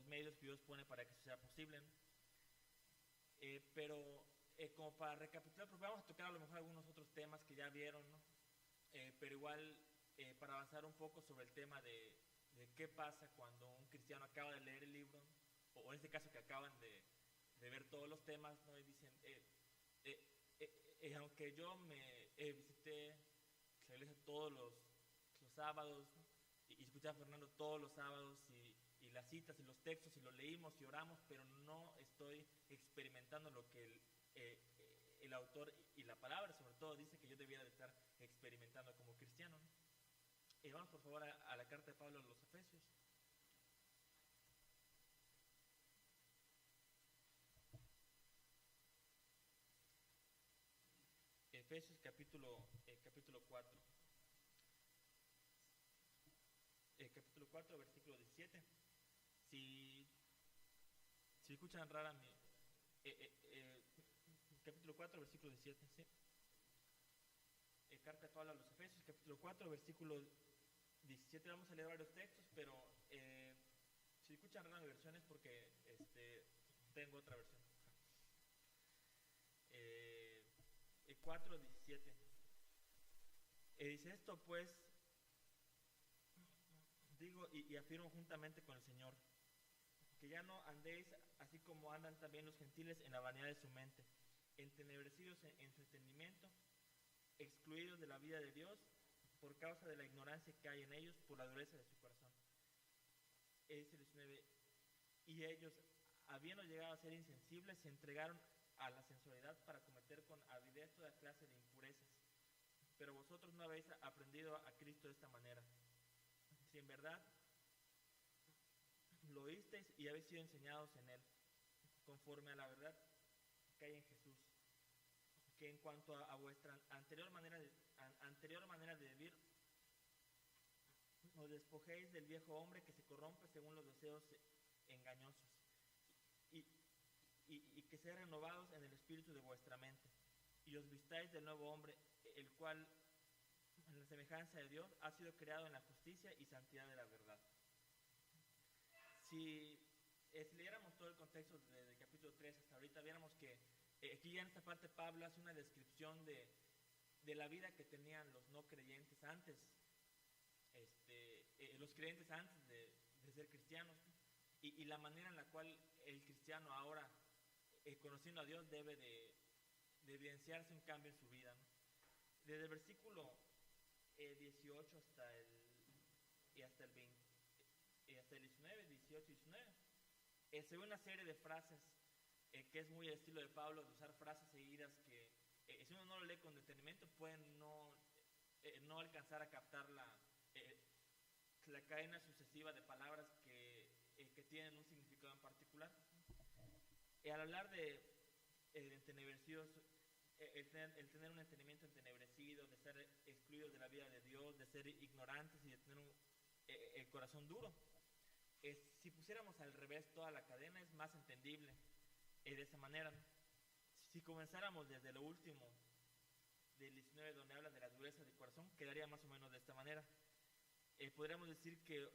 medios que Dios pone para que eso sea posible, ¿no? Pero como para recapitular, pues vamos a tocar a lo mejor algunos otros temas que ya vieron, ¿no? Pero igual para avanzar un poco sobre el tema de qué pasa cuando un cristiano acaba de leer el libro, ¿no? O en este caso que acaban de ver todos los temas, ¿no? Y dicen, aunque yo me visité la iglesia todos los sábados, ¿no? Y escuché a Fernando todos los sábados y las citas y los textos y los leímos y oramos, pero no estoy experimentando lo que el autor y la palabra sobre todo dice que yo debiera de estar experimentando como cristiano, ¿no? Vamos por favor a la carta de Pablo a los Efesios. Efesios capítulo 4. Capítulo 4, versículo 17. Si, si escuchan rara mi... capítulo 4, versículo 17, ¿sí? Carta de Pablo a los Efesios, capítulo 4, versículo 17. Vamos a leer varios textos, pero si escuchan rara mi versión es porque tengo otra versión. 4, 17. Dice esto pues, digo y afirmo juntamente con el Señor, que ya no andéis así como andan también los gentiles en la vanidad de su mente, entenebrecidos en su entendimiento, excluidos de la vida de Dios por causa de la ignorancia que hay en ellos por la dureza de su corazón. Dice el 19, y ellos, habiendo llegado a ser insensibles, se entregaron a la sensualidad para cometer con avidez toda clase de impurezas. Pero vosotros no habéis aprendido a Cristo de esta manera. Si en verdad lo oísteis y habéis sido enseñados en Él, conforme a la verdad que hay en Jesús, que en cuanto a vuestra anterior manera de vivir, os despojéis del viejo hombre que se corrompe según los deseos engañosos, y que sean renovados en el espíritu de vuestra mente, y os vistáis del nuevo hombre, el cual, en la semejanza de Dios, ha sido creado en la justicia y santidad de la verdad. Si leyéramos todo el contexto del capítulo 3 hasta ahorita, viéramos que aquí ya en esta parte Pablo hace una descripción de la vida que tenían los no creyentes antes, los creyentes antes de ser cristianos, y la manera en la cual el cristiano ahora, conociendo a Dios, debe de evidenciarse un cambio en su vida, ¿no? Desde el versículo 18 hasta el 20, hasta el 19, 18 y 19, se ve una serie de frases que es muy el estilo de Pablo, de usar frases seguidas que si uno no lo lee con detenimiento pueden no alcanzar a captar la cadena sucesiva de palabras que tienen un significado en particular. Al hablar de entenebrecidos, el tener un entendimiento entenebrecido, de ser excluidos de la vida de Dios, de ser ignorantes y de tener el corazón duro, si pusiéramos al revés toda la cadena es más entendible de esa manera, ¿no? Si comenzáramos desde lo último del 19, donde habla de la dureza del corazón, quedaría más o menos de esta manera. Podríamos decir que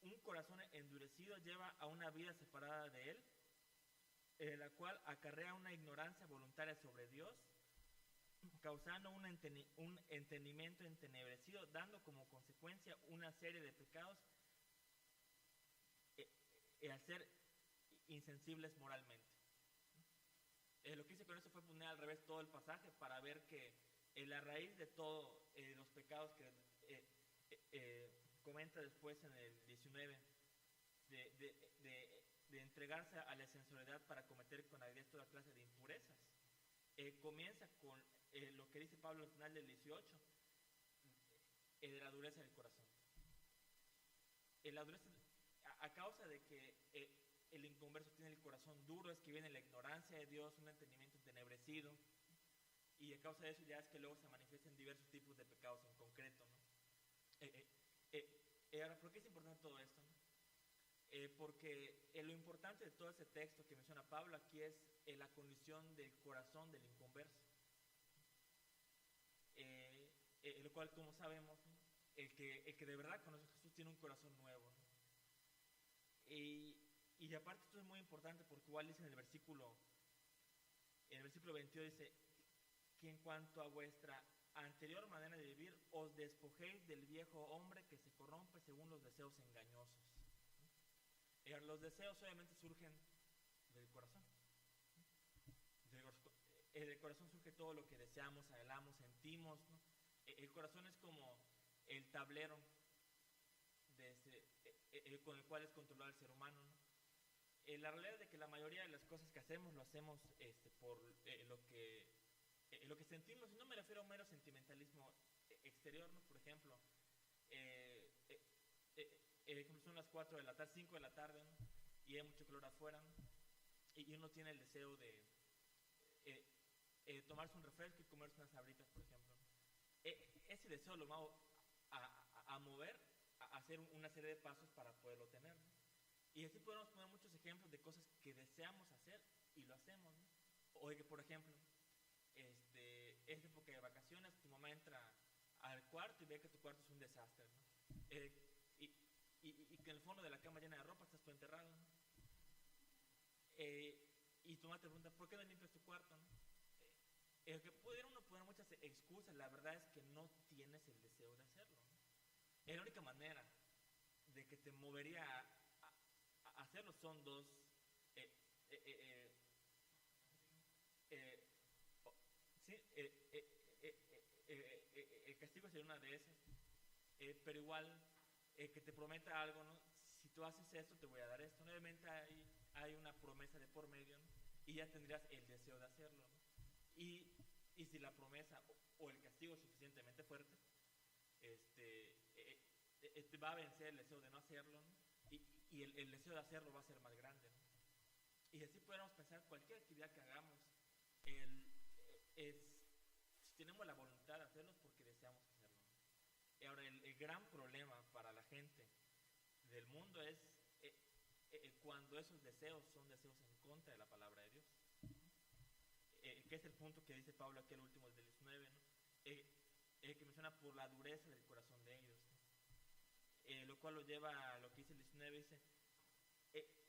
un corazón endurecido lleva a una vida separada de Él, la cual acarrea una ignorancia voluntaria sobre Dios, causando un entendimiento entenebrecido, dando como consecuencia una serie de pecados al ser insensibles moralmente. Lo que hice con eso fue poner al revés todo el pasaje para ver que la raíz de todos los pecados que comenta después en el 19, de entregarse a la sensualidad para cometer con avidez toda clase de impurezas, comienza con lo que dice Pablo al final del 18, de la dureza del corazón. La dureza, a causa de que el inconverso tiene el corazón duro, es que viene la ignorancia de Dios, un entendimiento entenebrecido, y a causa de eso ya es que luego se manifiestan diversos tipos de pecados en concreto, ¿no? Ahora, ¿por qué es importante todo esto, no? Porque lo importante de todo ese texto que menciona Pablo aquí es la condición del corazón del inconverso, lo cual, como sabemos, ¿no? el que de verdad conoce a Jesús tiene un corazón nuevo, ¿no? Y y aparte esto es muy importante porque igual dice en el versículo 22 dice que en cuanto a vuestra anterior manera de vivir, os despojéis del viejo hombre que se corrompe según los deseos engañosos. Los deseos obviamente surgen del corazón. Del corazón surge todo lo que deseamos, anhelamos, sentimos, ¿no? El corazón es como el tablero con el cual es controlado el ser humano, ¿no? La realidad es de que la mayoría de las cosas que hacemos lo hacemos por lo que sentimos, y no me refiero a un mero sentimentalismo exterior, ¿no? Por ejemplo, como son las 4 de la tarde, 5 de la tarde, ¿no? Y hay mucho calor afuera, ¿no? Y uno tiene el deseo de tomarse un refresco y comerse unas sabritas, por ejemplo, ¿no? Ese deseo lo va a mover, a hacer una serie de pasos para poderlo tener, ¿no? Y así podemos poner muchos ejemplos de cosas que deseamos hacer y lo hacemos, ¿no? O de que, por ejemplo, es época de vacaciones, tu mamá entra al cuarto y ve que tu cuarto es un desastre, ¿no? Y que en el fondo de la cama llena de ropa estás tú enterrado, ¿no? Y tu mamá te pregunta, ¿por qué no limpias tu cuarto, no? Que pudiera uno poner muchas excusas, la verdad es que no tienes el deseo de hacerlo, ¿no? La única manera de que te movería a hacerlo son dos. Sí, el castigo sería una de esas, pero igual que te prometa algo, ¿no? Si tú haces esto, te voy a dar esto. Obviamente hay una promesa de por medio, ¿no? Y ya tendrías el deseo de hacerlo, ¿no? Y si la promesa o el castigo es suficientemente fuerte, te va a vencer el deseo de no hacerlo, ¿no? Y el deseo de hacerlo va a ser más grande, ¿no? Y así podemos pensar cualquier actividad que hagamos, si tenemos la voluntad de hacerlo es porque deseamos hacerlo, ¿no? Y ahora el gran problema para la gente del mundo es cuando esos deseos son deseos en contra de la palabra de Dios, que es el punto que dice Pablo aquí al último del 19, ¿no? Que menciona por la dureza del corazón de ellos, ¿no? Lo cual lo lleva a lo que dice el 19, dice que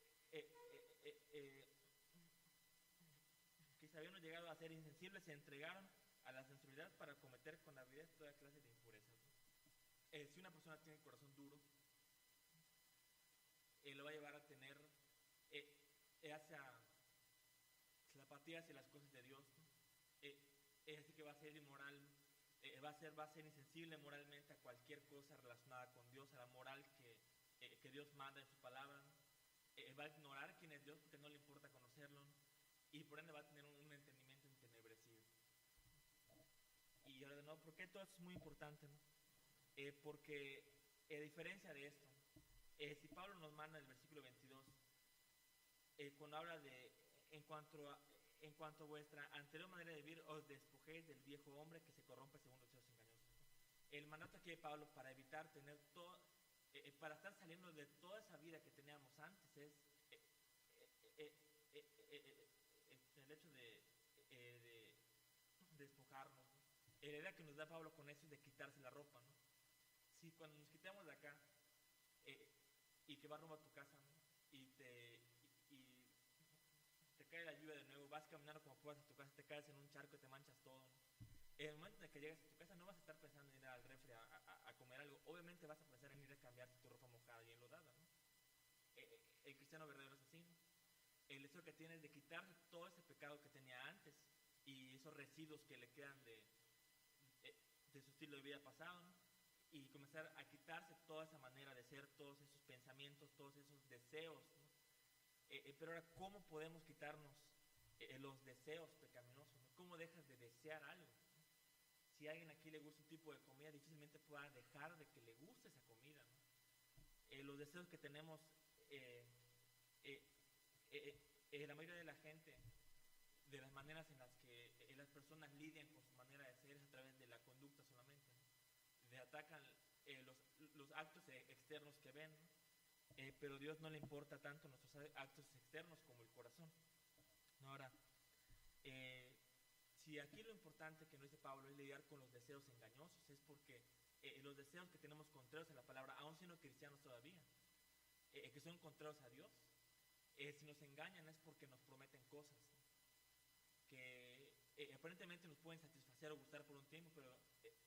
si habiendo llegado a ser insensibles se entregaron a la sensibilidad para cometer con avidez toda clase de impurezas, ¿no? Si una persona tiene el corazón duro, lo va a llevar a tener esa apatía hacia las cosas de Dios, ¿no? Es decir, que va a ser inmoral, va a ser insensible moralmente a cualquier cosa relacionada con Dios, a la moral que Dios manda en su palabra, ¿no? Va a ignorar quién es Dios porque no le importa conocerlo, ¿no? Y por ende va a tener un entendimiento entenebrecido. Y ahora de nuevo, ¿por qué todo esto es muy importante, ¿no? Porque a diferencia de esto, si Pablo nos manda en el versículo 22, cuando habla de en cuanto a vuestra anterior manera de vivir, os despojéis del viejo hombre que se corrompe según los deseos engañosos. El mandato aquí de Pablo para evitar tener todo, para estar saliendo de toda esa vida que teníamos antes es el hecho de despojarnos, ¿no? La idea que nos da Pablo con eso es de quitarse la ropa, ¿no? Si cuando nos quitamos de acá y que vas rumbo a tu casa, ¿no? y te cae la lluvia de nuevo, vas caminando como puedas a tu casa, te caes en un charco y te manchas todo, ¿no? En el momento en que llegas a tu casa no vas a estar pensando en ir al refri a comer algo, obviamente vas a pensar en ir a cambiarte tu ropa mojada y enlodada, ¿no? El cristiano verdadero es así, ¿no? El deseo que tiene es de quitarse todo ese pecado que tenía antes y esos residuos que le quedan de su estilo de vida pasado, ¿no? Y comenzar a quitarse toda esa manera de ser, todos esos pensamientos, todos esos deseos, ¿no? Pero ahora, ¿cómo podemos quitarnos los deseos pecaminosos, ¿no? ¿Cómo dejas de desear algo, ¿no? Si a alguien aquí le gusta un tipo de comida, difícilmente pueda dejar de que le guste esa comida, ¿no? Los deseos que tenemos, la mayoría de la gente, de las maneras en las que las personas lidian con su manera de ser es a través de la conducta solamente, ¿no? Le atacan los actos externos que ven, ¿no? Pero a Dios no le importa tanto nuestros actos externos como el corazón, ¿no? Ahora, si aquí lo importante que nos dice Pablo es lidiar con los deseos engañosos, es porque los deseos que tenemos contrarios a la palabra, aún siendo cristianos todavía, que son contrarios a Dios, si nos engañan es porque nos prometen cosas, ¿no? Que aparentemente nos pueden satisfacer o gustar por un tiempo, pero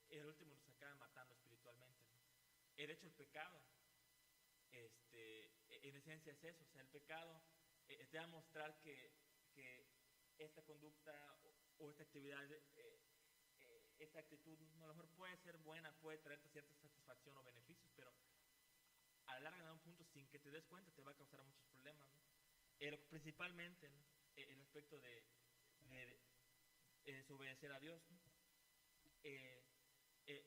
el último nos acaba matando espiritualmente, ¿no? De hecho, el pecado, en esencia es eso, o sea, el pecado te va a mostrar que esta conducta o esta actividad, esta actitud, a lo mejor puede ser buena, puede traerte cierta satisfacción o beneficios, pero a la larga de un punto, sin que te des cuenta, te va a causar muchos problemas, ¿no? Principalmente, ¿no? El aspecto de desobedecer a Dios, ¿no? Eh, eh,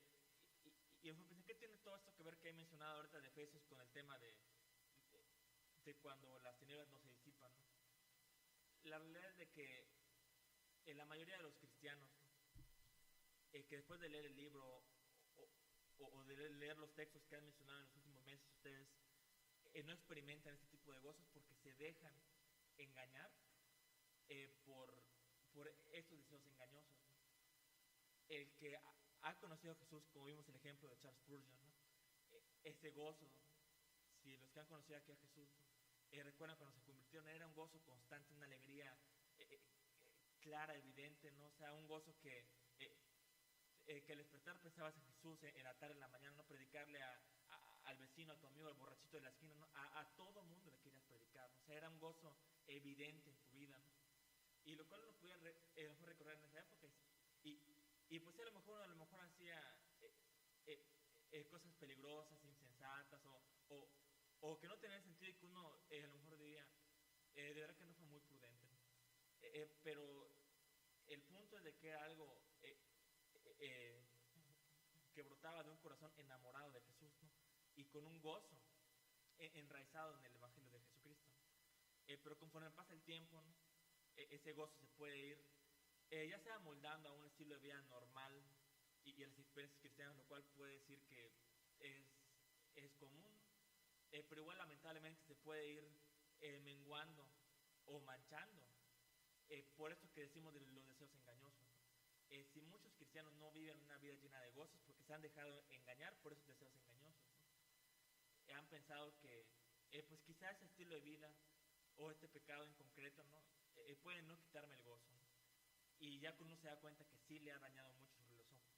y yo pensé, ¿qué tiene todo esto que ver que he mencionado ahorita de Efesios con el tema de cuando las tinieblas no se disipan, ¿no? La realidad es de que la mayoría de los cristianos, ¿no? Que después de leer el libro o de leer los textos que han mencionado en los últimos meses, ustedes no experimentan este tipo de gozos porque se dejan engañar por estos deseos engañosos, ¿no? El que ha conocido a Jesús, como vimos el ejemplo de Charles Spurgeon, ¿no? Ese gozo, si los que han conocido aquí a Jesús, ¿no? Recuerdan cuando se convirtieron, era un gozo constante, una alegría clara, evidente, ¿no? O sea, un gozo que al despertar pensabas en Jesús, en la tarde, en la mañana, no predicarle al vecino, a tu amigo, al borrachito de la esquina, ¿no? A todo mundo le querías predicar, ¿no? O sea, era un gozo evidente en tu vida, ¿no? Y lo cual uno podía recordar en esa época y pues a lo mejor hacía cosas peligrosas, insensatas o que no tenían sentido y que uno a lo mejor diría, de verdad que no fue muy prudente, ¿no? Pero el punto es de que era algo que brotaba de un corazón enamorado de Jesús, ¿no? Y con un gozo enraizado en el Evangelio de Jesucristo. Pero conforme pasa el tiempo, ¿no? Ese gozo se puede ir, ya sea moldando a un estilo de vida normal y a las experiencias cristianas, lo cual puede decir que es común, pero igual lamentablemente se puede ir menguando o manchando por esto que decimos de los deseos engañosos. Si muchos cristianos no viven una vida llena de gozos porque se han dejado engañar por esos deseos engañosos, ¿no? Han pensado que pues quizás ese estilo de vida o este pecado en concreto, ¿no? Puede no quitarme el gozo, ¿no? Y ya que uno se da cuenta que sí le ha dañado mucho sobre los ojos,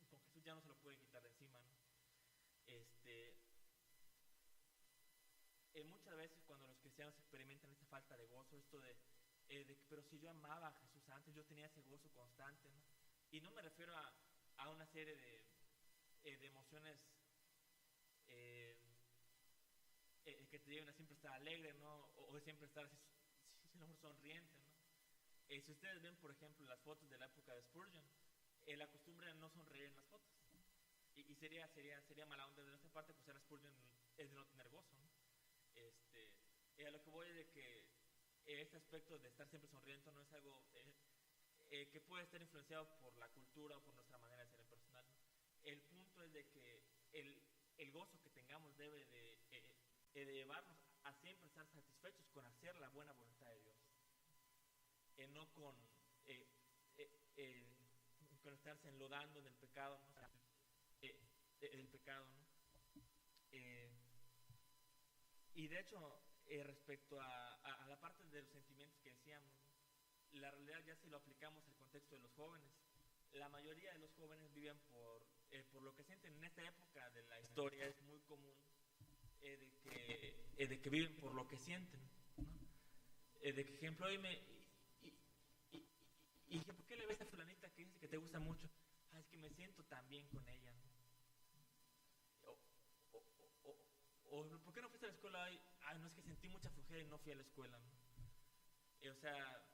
con Jesús ya no se lo puede quitar de encima, ¿no? Muchas veces cuando los cristianos experimentan esta falta de gozo, esto pero si yo amaba a Jesús antes, yo tenía ese gozo constante, ¿no? Y no me refiero a una serie de emociones que te lleven a siempre estar alegre, ¿no? O siempre estar así, sonriente, ¿no? Si ustedes ven, por ejemplo, las fotos de la época de Spurgeon, la costumbre era no sonreír en las fotos. Y sería mala onda de nuestra parte acusar a Spurgeon es de no tener gozo, ¿no? A lo que voy es de que este aspecto de estar siempre sonriendo no es algo que puede estar influenciado por la cultura o por nuestra manera de ser en personal, ¿no? El punto es de que el gozo que tengamos debe de llevarnos a siempre estar satisfechos con hacer la buena voluntad de Dios, no con estarse enlodando en el pecado, ¿no? El pecado, ¿no? Y de hecho, respecto a la parte de los sentimientos que decíamos, ¿no? La realidad, ya si lo aplicamos al contexto de los jóvenes, la mayoría de los jóvenes viven por lo que sienten. En esta época de la historia es muy común de que viven por lo que sienten, ¿no? De que, ejemplo, hoy y dije, ¿por qué le ves a fulanita que dice que te gusta mucho? Ah, es que me siento tan bien con ella, ¿no? O ¿por qué no fuiste a la escuela hoy? Ay, no, es que sentí mucha flojera y no fui a la escuela, ¿no? O sea,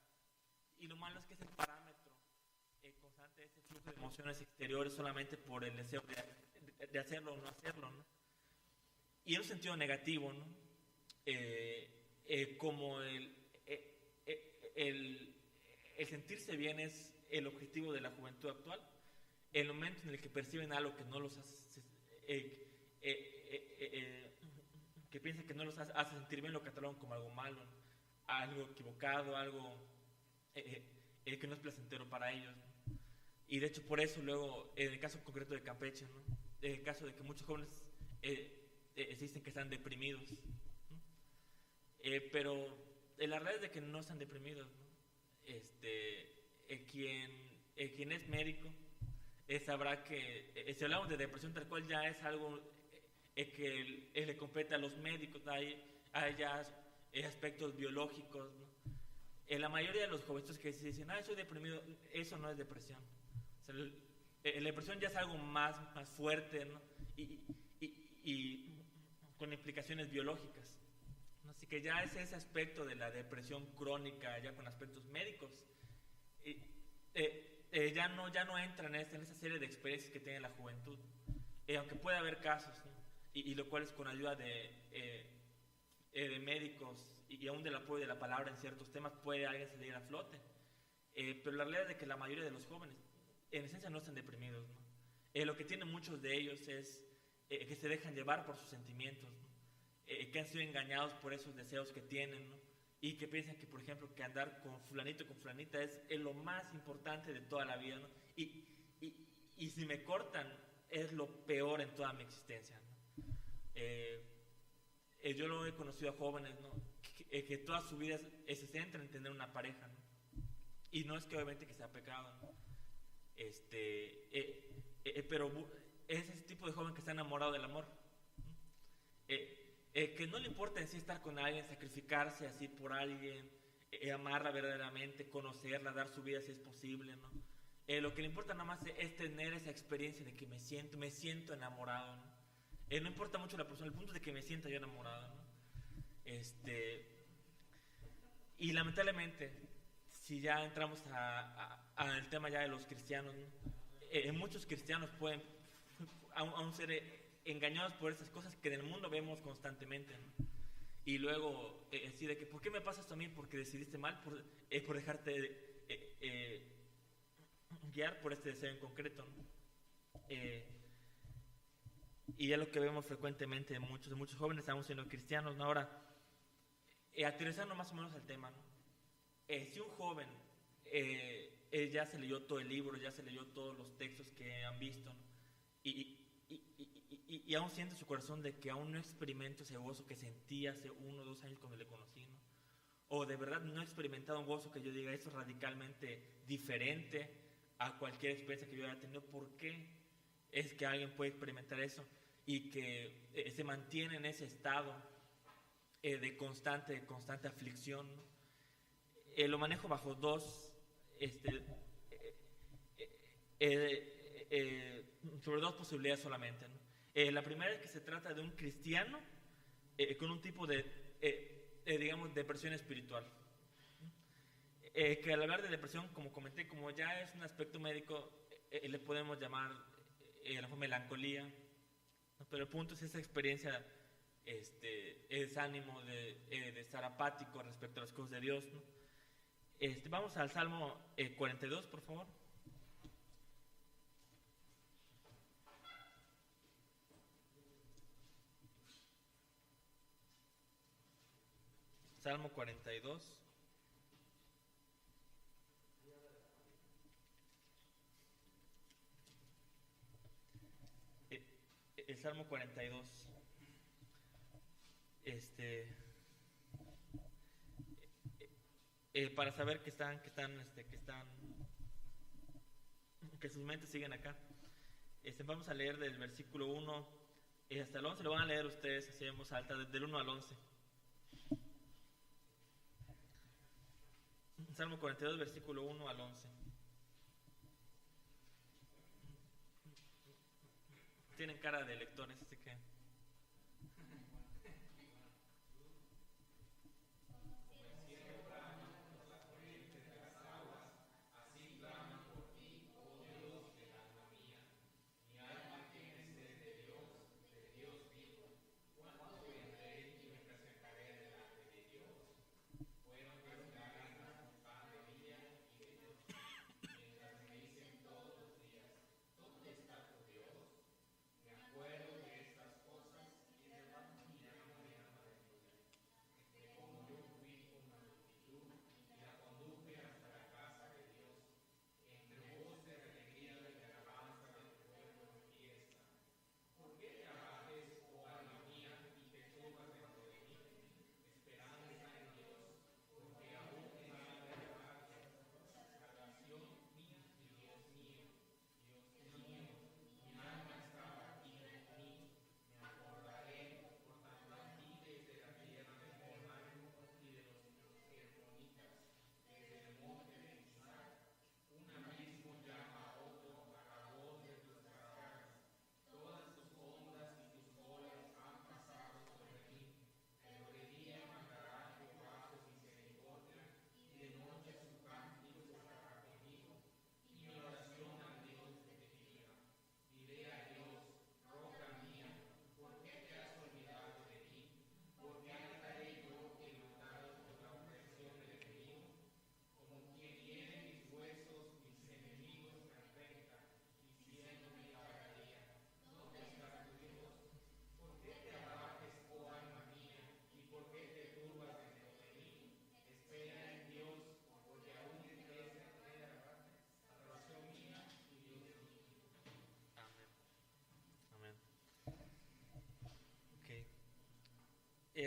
y lo malo es que es el parámetro constante de ese flujo de emociones exteriores solamente por el deseo de hacerlo o no hacerlo, ¿no? Y en un sentido negativo, ¿no? Como el sentirse bien es el objetivo de la juventud actual, el momento en el que perciben algo que no los hace, que piensan que no los hace sentir bien, lo catalogan como algo malo, ¿no? Algo equivocado, algo que no es placentero para ellos, ¿no? Y de hecho por eso luego, en el caso concreto de Campeche, ¿no? En el caso de que muchos jóvenes dicen que están deprimidos, ¿no? Pero la realidad es de que no están deprimidos, ¿no? Quien es médico sabrá que si hablamos de depresión tal cual ya es algo que le compete a los médicos, hay ya aspectos biológicos, ¿no? La mayoría de los jóvenes que se dicen, soy deprimido, eso no es depresión. O sea, la depresión ya es algo más fuerte, ¿no? Y con implicaciones biológicas, ¿no? Así que ya es ese aspecto de la depresión crónica, ya con aspectos médicos, ya no entra en esa serie de experiencias que tiene la juventud, aunque puede haber casos, ¿no? Y lo cual es con ayuda de médicos y aún del apoyo de la palabra en ciertos temas puede alguien salir a flote. Pero la realidad es de que la mayoría de los jóvenes en esencia no están deprimidos, ¿no? Lo que tienen muchos de ellos es que se dejan llevar por sus sentimientos, ¿no? Que han sido engañados por esos deseos que tienen, ¿no? Y que piensan que, por ejemplo, que andar con fulanito, con fulanita es lo más importante de toda la vida, ¿no? Y si me cortan es lo peor en toda mi existencia, ¿no? Yo lo he conocido a jóvenes, ¿no? Que toda su vida se centra en tener una pareja, ¿no? Y no es que obviamente que sea pecado, ¿no? Pero es ese tipo de joven que está enamorado del amor, ¿no? Que no le importa en sí estar con alguien, sacrificarse así por alguien, amarla verdaderamente, conocerla, dar su vida si es posible, ¿no? Lo que le importa nada más es tener esa experiencia de que me siento enamorado, ¿no? No importa mucho la persona, el punto es de que me sienta yo enamorado, ¿no? Y lamentablemente, si ya entramos al tema ya de los cristianos, ¿no? Muchos cristianos pueden aún ser engañados por esas cosas que en el mundo vemos constantemente, ¿no? Y luego así de que ¿por qué me pasa esto a mí? Porque decidiste mal, por dejarte guiar por este deseo en concreto, ¿no? Y ya lo que vemos frecuentemente de muchos jóvenes estamos siendo cristianos, ¿no? Ahora, aterrizando más o menos al tema, ¿no? Si un joven ya se leyó todo el libro, ya se leyó todos los textos que han visto, ¿no? Y aún siente su corazón de que aún no experimento ese gozo que sentí hace 1 o 2 años cuando le conocí, ¿no? O de verdad no he experimentado un gozo que yo diga eso es radicalmente diferente a cualquier experiencia que yo haya tenido. ¿Por qué es que alguien puede experimentar eso y que se mantiene en ese estado de constante aflicción, ¿no? Lo manejo bajo sobre 2 posibilidades solamente, ¿no? La primera es que se trata de un cristiano con un tipo de, digamos, depresión espiritual, ¿no? Que al hablar de depresión, como comenté, como ya es un aspecto médico, le podemos llamar la melancolía, ¿no? Pero el punto es esa experiencia, desánimo de estar apático respecto a las cosas de Dios, ¿no? Vamos al Salmo 42, por favor. Salmo 42. El Salmo 42. Para saber que sus mentes siguen acá. Vamos a leer del versículo 1 hasta el 11. Lo van a leer ustedes así en voz alta, desde el 1 al 11. Salmo 42, versículo 1 al 11. Tienen cara de lectores, así que...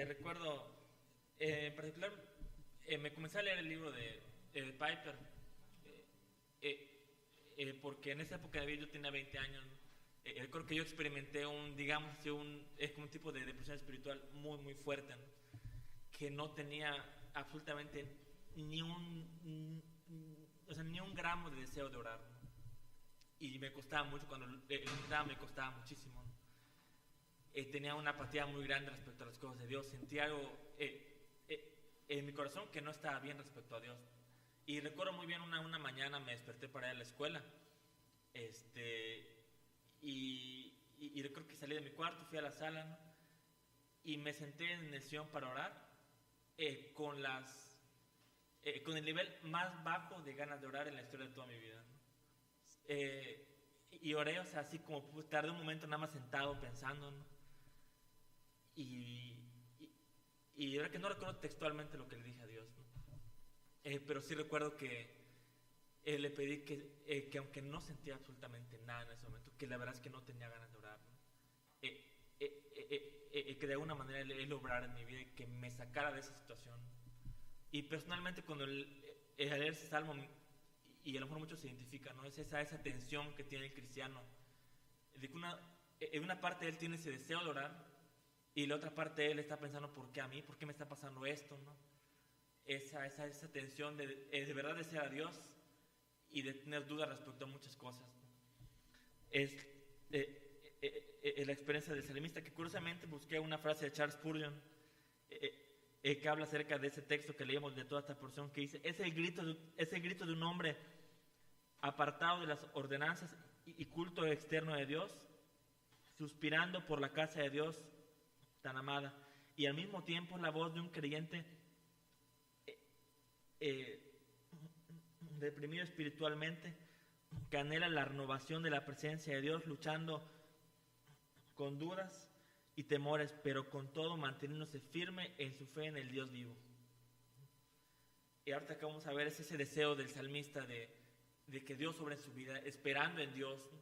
Recuerdo, en particular, me comencé a leer el libro de Piper, porque en esa época de vida yo tenía 20 años, ¿no? Creo que yo experimenté digamos así, como un tipo de depresión espiritual muy, muy fuerte, ¿no? Que no tenía absolutamente o sea, ni un gramo de deseo de orar, ¿no? Y me costaba mucho, cuando lo intentaba me costaba muchísimo, ¿no? Tenía una apatía muy grande respecto a las cosas de Dios, sentía algo en mi corazón que no estaba bien respecto a Dios. Y recuerdo muy bien una mañana me desperté para ir a la escuela, y recuerdo que salí de mi cuarto, fui a la sala, ¿no? Y me senté en el sillón para orar, con con el nivel más bajo de ganas de orar en la historia de toda mi vida, ¿no? Y oré, o sea, así como tardé un momento nada más sentado pensando, ¿no? Y, y ahora que no recuerdo textualmente lo que le dije a Dios, ¿no? Pero sí recuerdo que le pedí que aunque no sentía absolutamente nada en ese momento, que la verdad es que no tenía ganas de orar, ¿no? Que de alguna manera él obrara en mi vida y que me sacara de esa situación. Y personalmente cuando al leer ese salmo, y a lo mejor muchos se identifican, ¿no? Es esa tensión que tiene el cristiano, de que en una parte él tiene ese deseo de orar, y la otra parte él está pensando, ¿por qué a mí? ¿Por qué me está pasando esto? ¿No? Esa tensión de verdad desear a Dios y de tener dudas respecto a muchas cosas, ¿no? Es la experiencia del salmista, que curiosamente busqué una frase de Charles Spurgeon, que habla acerca de ese texto que leímos, de toda esta porción, que dice: es el grito de un hombre apartado de las ordenanzas y culto externo de Dios, suspirando por la casa de Dios tan amada, y al mismo tiempo la voz de un creyente deprimido espiritualmente, que anhela la renovación de la presencia de Dios, luchando con dudas y temores, pero con todo manteniéndose firme en su fe en el Dios vivo. Y ahorita que vamos a ver es ese deseo del salmista de que Dios sobre su vida, esperando en Dios, ¿no?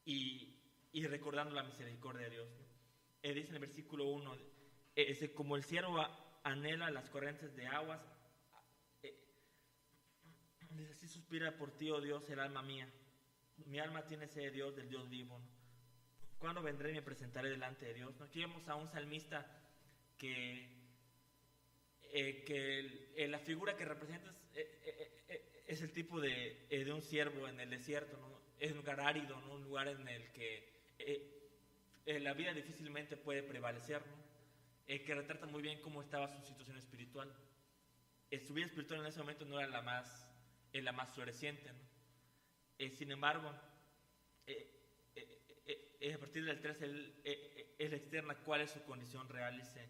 y recordando la misericordia de Dios, ¿no? Dice en el versículo 1, como el ciervo anhela las corrientes de aguas, dice: así suspira por ti, oh Dios, el alma mía. Mi alma tiene sed de Dios, del Dios vivo, ¿no? ¿Cuándo vendré y me presentaré delante de Dios? ¿No? Aquí vemos a un salmista que la figura que representa es el tipo de un ciervo en el desierto, ¿no? Es un lugar árido, ¿no? Un lugar en el que la vida difícilmente puede prevalecer, ¿no? Que retrata muy bien cómo estaba su situación espiritual. Su vida espiritual en ese momento no era la más floreciente, ¿no? Sin embargo, a partir del 3 él externa cuál es su condición real. Dice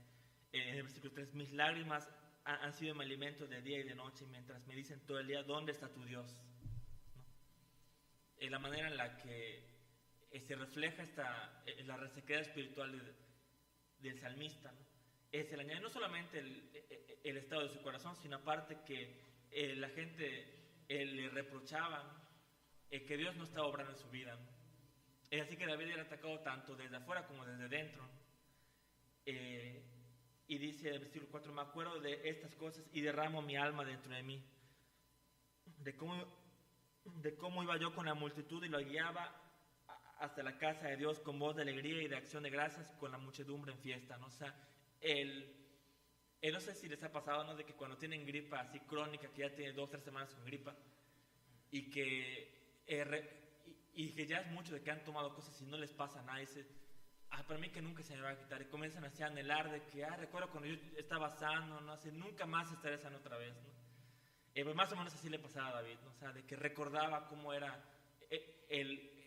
en el versículo 3: mis lágrimas han sido mi alimento de día y de noche, mientras me dicen todo el día: ¿dónde está tu Dios? ¿No? La manera en la que se refleja la resequedad espiritual del salmista, ¿no? Se le añade no solamente el estado de su corazón, sino aparte que la gente le reprochaba, ¿no? Que Dios no estaba obrando en su vida, ¿no? Así que David era atacado tanto desde afuera como desde dentro, ¿no? Y dice en el versículo 4: me acuerdo de estas cosas y derramo mi alma dentro de mí, de cómo iba yo con la multitud y lo guiaba hasta la casa de Dios con voz de alegría y de acción de gracias, con la muchedumbre en fiesta, ¿no? O sea, no sé si les ha pasado, ¿no? De que cuando tienen gripa así crónica, que ya tiene 2 o 3 semanas con gripa, y que ya es mucho de que han tomado cosas y no les pasa nada, y dice: para mí que nunca se me va a quitar, y comienzan así a anhelar de que, recuerdo cuando yo estaba sano, no sé, nunca más estaré sano otra vez, ¿no? Pues más o menos así le pasaba a David, ¿no? O sea, de que recordaba cómo era el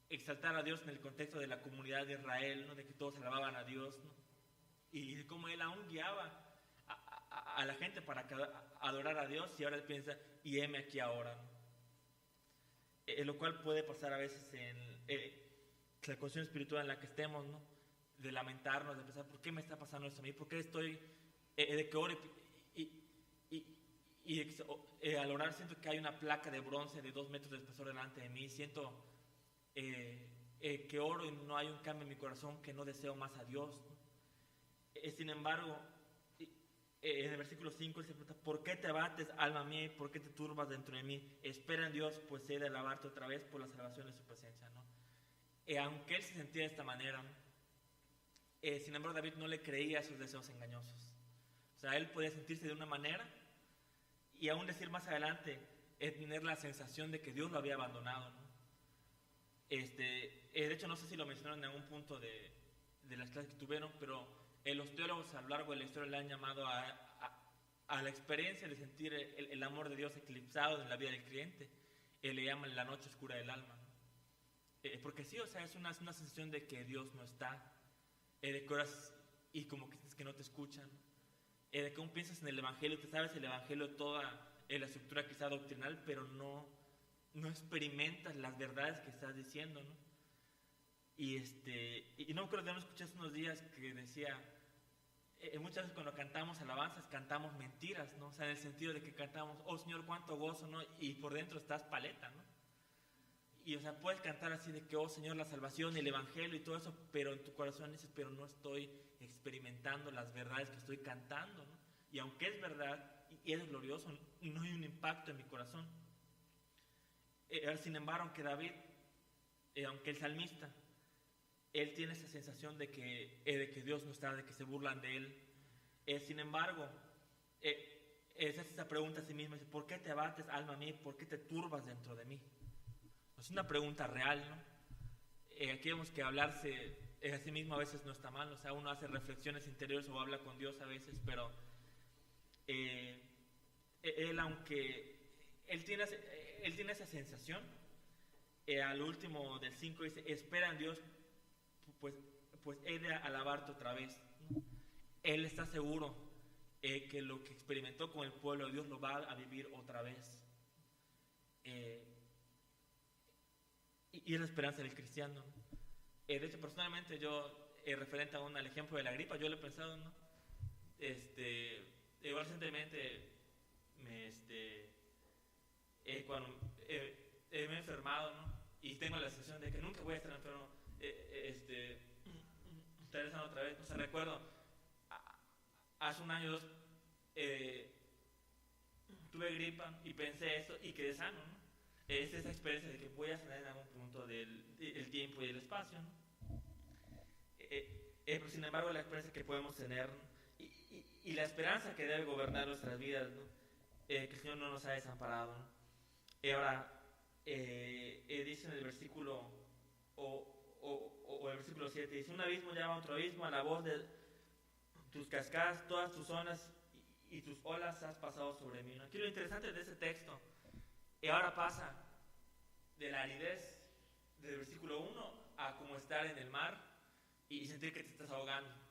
exaltar a Dios en el contexto de la comunidad de Israel, ¿no? De que todos alababan a Dios, ¿no? Y de cómo él aún guiaba a la gente para adorar a Dios, y ahora él piensa: y heme aquí ahora, ¿no? Lo cual puede pasar a veces en la condición espiritual en la que estemos, ¿no? De lamentarnos, de pensar: ¿por qué me está pasando esto a mí? ¿Por qué estoy de que oro y al orar siento que hay una placa de bronce de 2 metros de espesor delante de mí? Siento que oro y no hay un cambio en mi corazón, que no deseo más a Dios, ¿no? Sin embargo, en el versículo 5 él se pregunta, ¿por qué te abates, alma mía? ¿Por qué te turbas dentro de mí? Espera en Dios, pues he de alabarte otra vez por la salvación de su presencia, ¿no? Aunque él se sentía de esta manera, ¿no? Sin embargo, David no le creía a sus deseos engañosos. O sea, él podía sentirse de una manera y aún decir más adelante, tener la sensación de que Dios lo había abandonado, ¿no? De hecho, no sé si lo mencionaron en algún punto de las clases que tuvieron, pero los teólogos a lo largo de la historia le han llamado a la experiencia de sentir el amor de Dios eclipsado en la vida del creyente. Le llaman la noche oscura del alma, ¿no? Porque sí, o sea, es una sensación de que Dios no está, de que oras y como que sientes que no te escuchan, de que aún piensas en el Evangelio, te sabes el Evangelio toda la estructura quizá doctrinal, pero no experimentas las verdades que estás diciendo, ¿no? Y no me acuerdo de no escuché hace unos días que decía, muchas veces cuando cantamos alabanzas cantamos mentiras, ¿no? O sea, en el sentido de que cantamos, oh Señor, cuánto gozo, ¿no? Y por dentro estás paleta, ¿no? Y o sea, puedes cantar así de que, oh Señor, la salvación, el Evangelio y todo eso, pero en tu corazón dices, pero no estoy experimentando las verdades que estoy cantando, ¿no? Y aunque es verdad y es glorioso, no hay un impacto en mi corazón. Sin embargo, aunque David, aunque el salmista, él tiene esa sensación de que Dios no está, de que se burlan de él. Sin embargo, es esa pregunta a sí mismo, ¿por qué te abates, alma mía? ¿Por qué te turbas dentro de mí? Es una pregunta real, ¿no? Aquí vemos que hablarse a sí mismo a veces no está mal, o sea, uno hace reflexiones interiores o habla con Dios a veces, pero él, aunque él tiene esa sensación, al último del 5 dice, espera en Dios, pues he de alabarte otra vez, ¿no? Él está seguro que lo que experimentó con el pueblo de Dios lo va a vivir otra vez. Y es la esperanza del cristiano. De hecho, personalmente yo, referente al ejemplo de la gripa, yo lo he pensado, ¿no? Recientemente, cuando me he enfermado, ¿no? Y tengo la sensación de que nunca voy a estar enfermo, estaré sano otra vez. O sea, recuerdo, hace un año o dos, tuve gripa y pensé eso y quedé sano, ¿no? Es esa experiencia de que voy a sanar en algún punto del tiempo y del espacio, ¿no? Pero sin embargo, la experiencia que podemos tener, ¿no? y la esperanza que debe gobernar nuestras vidas, ¿no? Que el Señor no nos ha desamparado, ¿no? Ahora, dice en el versículo o el versículo 7, dice, un abismo llama a otro abismo, a la voz de tus cascadas, todas tus zonas y tus olas has pasado sobre mí, ¿no? Aquí lo interesante de ese texto, y ahora pasa de la aridez del versículo 1 a como estar en el mar y sentir que te estás ahogando, ¿no?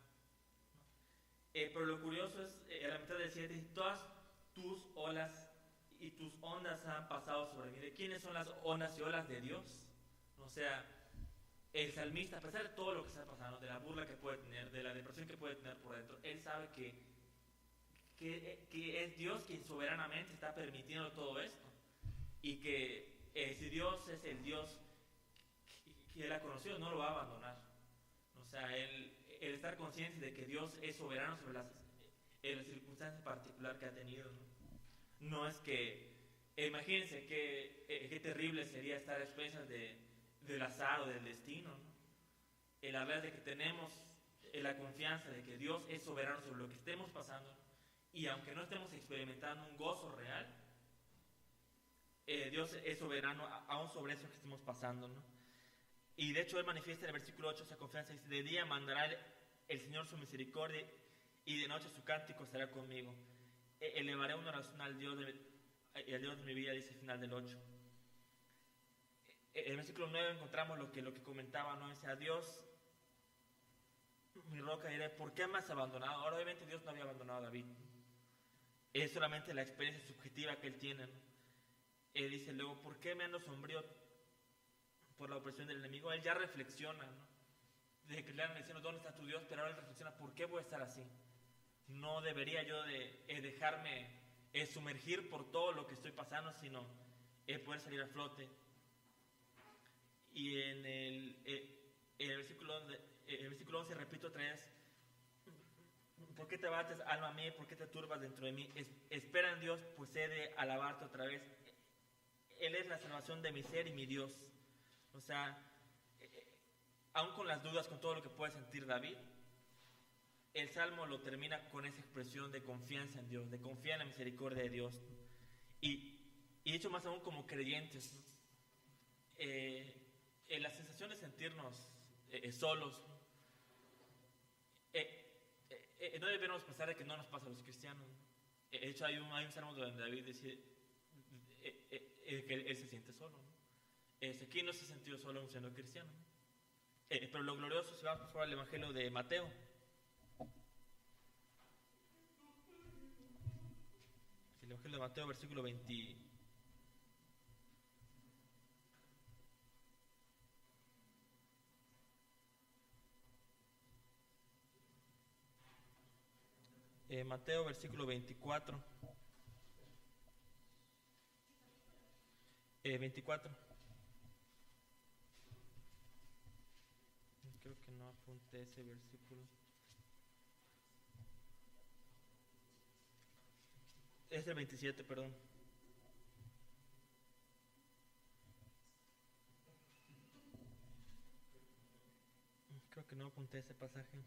Pero lo curioso es, a la mitad del 7, todas tus olas y tus ondas han pasado sobre mí. ¿De quiénes son las ondas y olas? De Dios. O sea, el salmista, a pesar de todo lo que está pasando, de la burla que puede tener, de la depresión que puede tener por dentro, él sabe que es Dios quien soberanamente está permitiendo todo esto. Y que si Dios es el Dios que él ha conocido, no lo va a abandonar. O sea, el estar consciente de que Dios es soberano sobre las circunstancias particulares que ha tenido, ¿no? No es que, imagínense qué terrible sería estar a expensas del azar o del destino, ¿no? La verdad es de que tenemos la confianza de que Dios es soberano sobre lo que estemos pasando, y aunque no estemos experimentando un gozo real, Dios es soberano aún sobre eso que estemos pasando, ¿no? Y de hecho Él manifiesta en el versículo 8 esa confianza, dice, de día mandará el Señor su misericordia y de noche su cántico estará conmigo. Elevaré una oración al Dios de mi vida, dice el final del 8. En el versículo 9 encontramos lo que comentaba, ¿no? Dice, a Dios, mi roca, diré, ¿por qué me has abandonado? Ahora obviamente Dios no había abandonado a David. Es solamente la experiencia subjetiva que él tiene, ¿no? Dice luego, ¿por qué me ando sombrío por la opresión del enemigo? Él ya reflexiona, ¿no? Desde que le han diciendo, ¿dónde está tu Dios? Pero ahora él reflexiona, ¿por qué voy a estar así? No debería yo de dejarme sumergir por todo lo que estoy pasando, sino poder salir a flote. Y en el versículo 11, repito otra vez, qué te abates, alma mía? ¿Por qué te turbas dentro de mí? Espera en Dios, pues he de alabarte otra vez. Él es la salvación de mi ser y mi Dios. O sea, aún con las dudas, con todo lo que puede sentir David, el Salmo lo termina con esa expresión de confianza en Dios, de confiar en la misericordia de Dios. Y hecho más aún como creyentes, ¿no? La sensación de sentirnos solos, no debemos pensar de que no nos pasa a los cristianos. De hecho, hay un salmo donde David dice que él se siente solo, ¿no? Aquí no se ha sentido solo aún siendo cristiano, ¿no? Pero lo glorioso, si vamos por favor al Evangelio de Mateo. El Evangelio de Mateo, versículo 20. Mateo, versículo 24. 24. Creo que no apunté ese versículo. Es el 27, perdón. Creo que no apunté ese pasaje.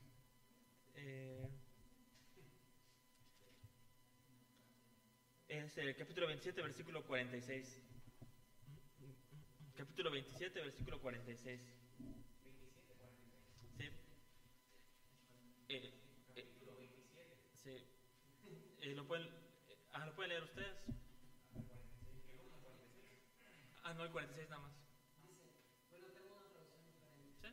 Es el capítulo 27, versículo 46. Capítulo 27, versículo 46. Sí. Sí. ¿Lo pueden leer ustedes? No, el 46 nada más. ¿Sí?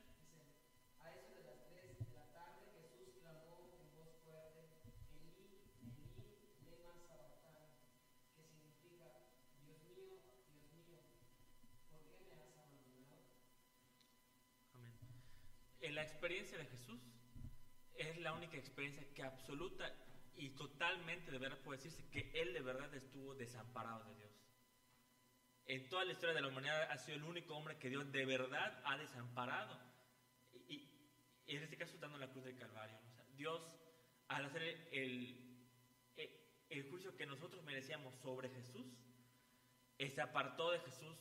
Amén. La experiencia de Jesús es la única experiencia que absoluta y totalmente de verdad puede decirse que Él de verdad estuvo desamparado de Dios. En toda la historia de la humanidad ha sido el único hombre que Dios de verdad ha desamparado. Y en este caso estando en la cruz del Calvario, ¿no? O sea, Dios, al hacer el juicio que nosotros merecíamos sobre Jesús, se apartó de Jesús.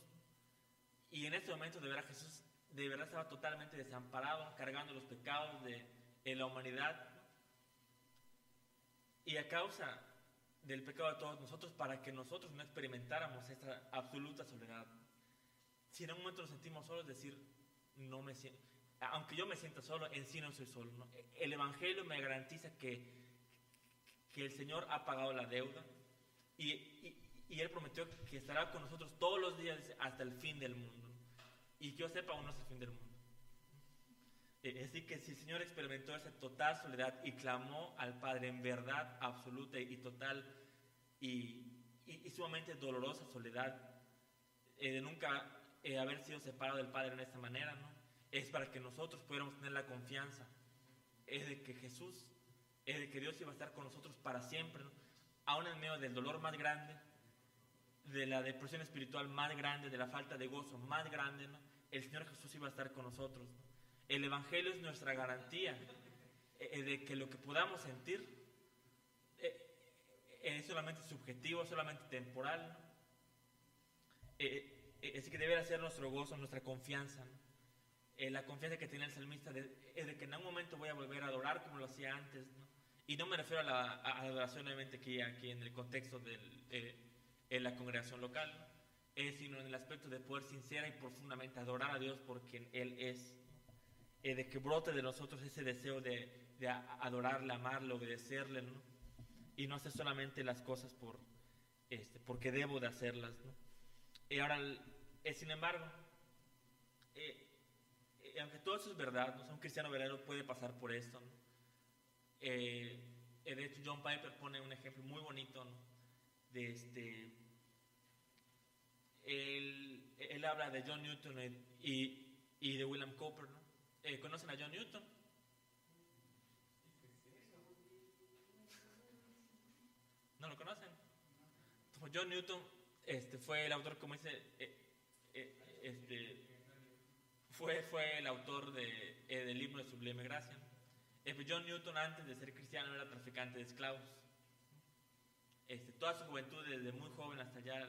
Y en este momento de verdad Jesús de verdad estaba totalmente desamparado, cargando los pecados de la humanidad. Y a causa del pecado de todos nosotros, para que nosotros no experimentáramos esta absoluta soledad. Si en un momento nos sentimos solos, decir, no me siento, aunque yo me sienta solo, en sí no soy solo, ¿no? El Evangelio me garantiza que el Señor ha pagado la deuda y Él prometió que estará con nosotros todos los días hasta el fin del mundo. Y que yo sepa, aún no es el fin del mundo. Así que si el Señor experimentó esa total soledad y clamó al Padre en verdad absoluta y total y sumamente dolorosa soledad, de nunca haber sido separado del Padre en esta manera, ¿no? Es para que nosotros pudiéramos tener la confianza de que Jesús, de que Dios iba a estar con nosotros para siempre, ¿no? Aún en medio del dolor más grande, de la depresión espiritual más grande, de la falta de gozo más grande, ¿no? El Señor Jesús iba a estar con nosotros, ¿no? El Evangelio es nuestra garantía de que lo que podamos sentir es solamente subjetivo, solamente temporal, ¿no? Así que debe ser nuestro gozo, nuestra confianza, ¿no? La confianza que tiene el salmista de que en algún momento voy a volver a adorar como lo hacía antes, ¿no? Y no me refiero a la adoración obviamente aquí en el contexto de la congregación local, ¿no? Sino en el aspecto de poder sincera y profundamente adorar a Dios por quien Él es. De que brote de nosotros ese deseo de adorarle, amarle, obedecerle, ¿no? Y no hacer solamente las cosas porque debo de hacerlas, ¿no? Y ahora, sin embargo, aunque todo eso es verdad, ¿no? Un cristiano verdadero puede pasar por esto, ¿no? De hecho, John Piper pone un ejemplo muy bonito, ¿no? Él habla de John Newton y de William Cowper, ¿no? ¿Conocen a John Newton? ¿No lo conocen? John Newton fue el autor, como dice, fue el autor del himno de Sublime Gracia, ¿no? Pues John Newton, antes de ser cristiano, era traficante de esclavos. Toda su juventud, desde muy joven hasta ya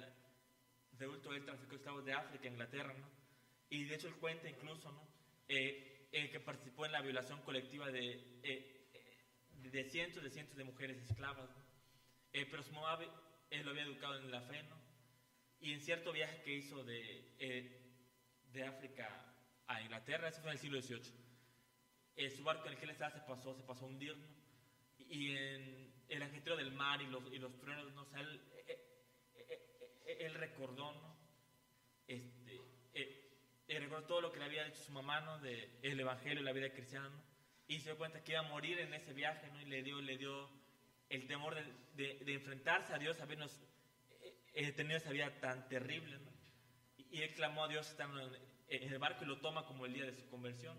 de adulto, él traficó esclavos de África, Inglaterra, ¿no? Y de hecho él cuenta incluso, ¿no? Que participó en la violación colectiva de cientos de mujeres esclavas, ¿no? Pero su mamá lo había educado en la fe, ¿no? Y en cierto viaje que hizo de África a Inglaterra, eso fue en el siglo XVIII, su barco en el que él estaba se pasó a hundir, ¿no? Y en el ajetreo del mar y los truenos, ¿no? O sea, él recordó, ¿no? Recordó todo lo que le había dicho su mamá, ¿no? Del evangelio y la vida cristiana, ¿no? Y se dio cuenta que iba a morir en ese viaje, ¿no? Y le dio el temor de enfrentarse a Dios, habernos tenido esa vida tan terrible, ¿no? Y él clamó a Dios estando en el barco y lo toma como el día de su conversión.